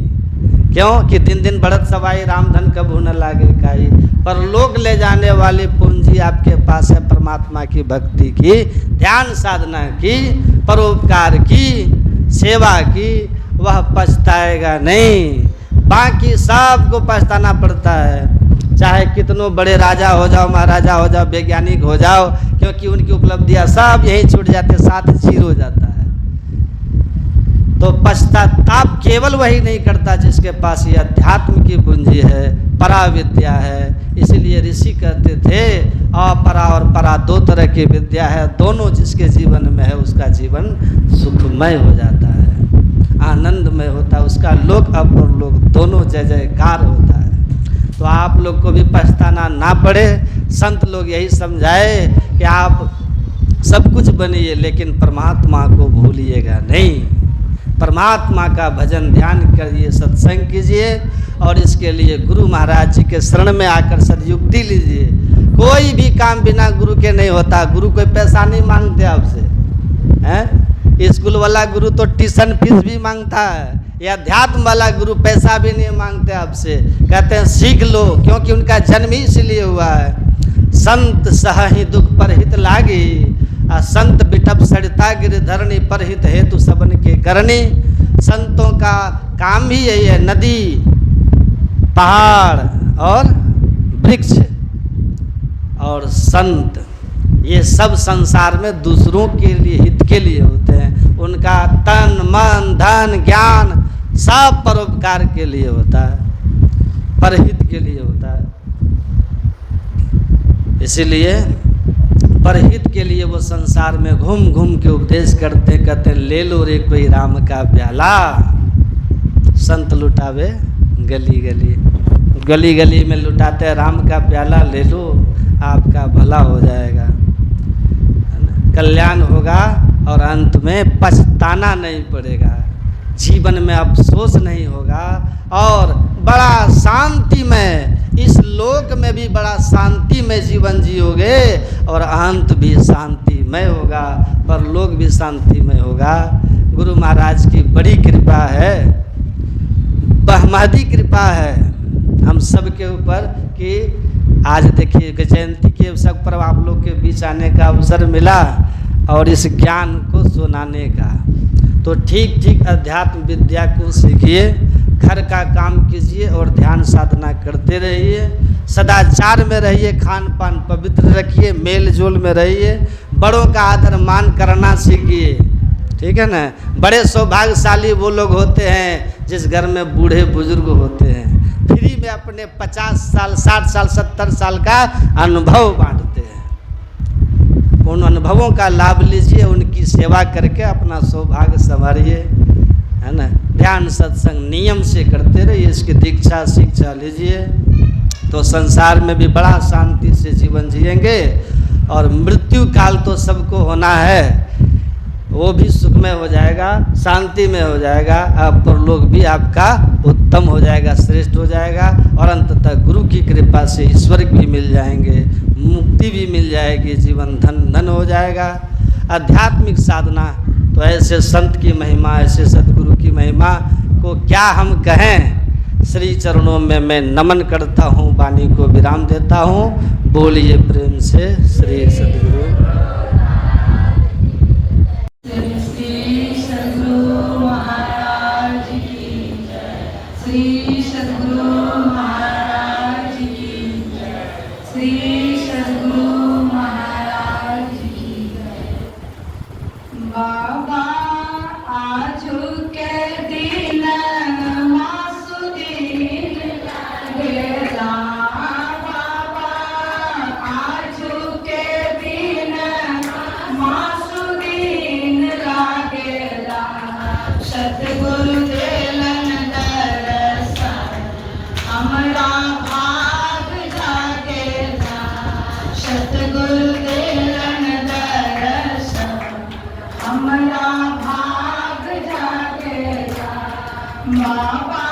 क्यों कि दिन दिन बढ़त सवाई रामधन कबू न लागे काई। पर लोग ले जाने वाली पूंजी आपके पास है परमात्मा की भक्ति की, ध्यान साधना की, परोपकार की, सेवा की, वह पछताएगा नहीं। बाकी सबको पछताना पड़ता है, चाहे कितनों बड़े राजा हो जाओ, महाराजा हो जाओ, वैज्ञानिक हो जाओ, क्योंकि उनकी उपलब्धियां सब यही छूट जाते, साथ चीर हो जाता है। तो पश्चाताप केवल वही नहीं करता जिसके पास ये अध्यात्म की पूंजी है, पराविद्या है। इसलिए ऋषि कहते थे अपरा और परा दो तरह की विद्या है, दोनों जिसके जीवन में है उसका जीवन सुखमय हो जाता है, आनंदमय होता है, उसका लोक अपर लोक दोनों जय जयकार होता है। तो आप लोग को भी पछताना ना पड़े। संत लोग यही समझाए कि आप सब कुछ बनिए लेकिन परमात्मा को भूलिएगा नहीं। परमात्मा का भजन ध्यान करिए, सत्संग कीजिए, और इसके लिए गुरु महाराज जी के शरण में आकर सदयुक्ति लीजिए। कोई भी काम बिना गुरु के नहीं होता। गुरु कोई पैसा नहीं मांगते आपसे, हैं? स्कूल वाला गुरु तो ट्यूशन फीस भी मांगता है, या अध्यात्म वाला गुरु पैसा भी नहीं मांगते आपसे, कहते हैं सीख लो, क्योंकि उनका जन्म ही इसलिए हुआ है। संत सहहि दुख पर हित लागी, संत बिटप सड़ता गिरधरणी पर हित हेतु सबन के करनी। संतों का काम ही यही है, नदी, पहाड़ और वृक्ष और संत, ये सब संसार में दूसरों के लिए, हित के लिए होते हैं। उनका तन मन धन ज्ञान सब परोपकार के लिए होता है, परहित के लिए होता है। इसीलिए परहित के लिए वो संसार में घूम घूम के उपदेश करते, कहते ले लो रे कोई राम का प्याला। संत लुटावे गली गली, गली गली में लुटाते हैं राम का प्याला, ले लो आपका भला हो जाएगा, कल्याण होगा और अंत में पछताना नहीं पड़ेगा, जीवन में अफसोस नहीं होगा और बड़ा शांति में, इस लोक में भी बड़ा शांति में जीवन जियोगे और अंत भी शांतिमय होगा, परलोक भी शांतिमय होगा। गुरु महाराज की बड़ी कृपा है, बहमदी कृपा है हम सब के ऊपर कि आज देखिए जयंती के अवसर पर आप लोग के बीच आने का अवसर मिला और इस ज्ञान को सुनाने का। तो ठीक ठीक अध्यात्म विद्या को सीखिए, घर का काम कीजिए और ध्यान साधना करते रहिए, सदाचार में रहिए, खान पान पवित्र रखिए, मेल जोल में रहिए, बड़ों का आदर मान करना सीखिए, ठीक है ना। बड़े सौभाग्यशाली वो लोग होते हैं जिस घर में बूढ़े बुजुर्ग होते हैं, फ्री में अपने 50 साल 60 साल 70 साल का अनुभव बांटते हैं। उन अनुभवों का लाभ लीजिए, उनकी सेवा करके अपना सौभाग्य संवारिए, है ना। ध्यान सत्संग नियम से करते रहिए, इसकी दीक्षा शिक्षा लीजिए। तो संसार में भी बड़ा शांति से जीवन जिएंगे। और मृत्यु काल तो सबको होना है, वो भी सुखमय हो जाएगा, शांति में हो जाएगा, आप परलोक भी आपका उत्तम हो जाएगा, श्रेष्ठ हो जाएगा। और अंततः गुरु की कृपा से ईश्वर भी मिल जाएंगे, मुक्ति भी मिल जाएगी, जीवन धन हो जाएगा। आध्यात्मिक साधना तो ऐसे संत की महिमा, ऐसे सदगुरु की महिमा को क्या हम कहें। श्री चरणों में मैं नमन करता हूँ, वाणी को विराम देता हूँ। बोलिए प्रेम से श्री सदगुरु। श्री सद्गुरु महाराज की जय। श्री सद्गुरु महाराज की जय। श्री सद्गुरु महाराज की जय। बाबा आजू के दिन मासुदीन गेला, बाबा आजू के दिन मासुदीन लागेला। सतगुरु देलन दर्शन हमरा भाग जागेला। सतगुरु देलन दर्शन हमरा भाग जागेला। बाबा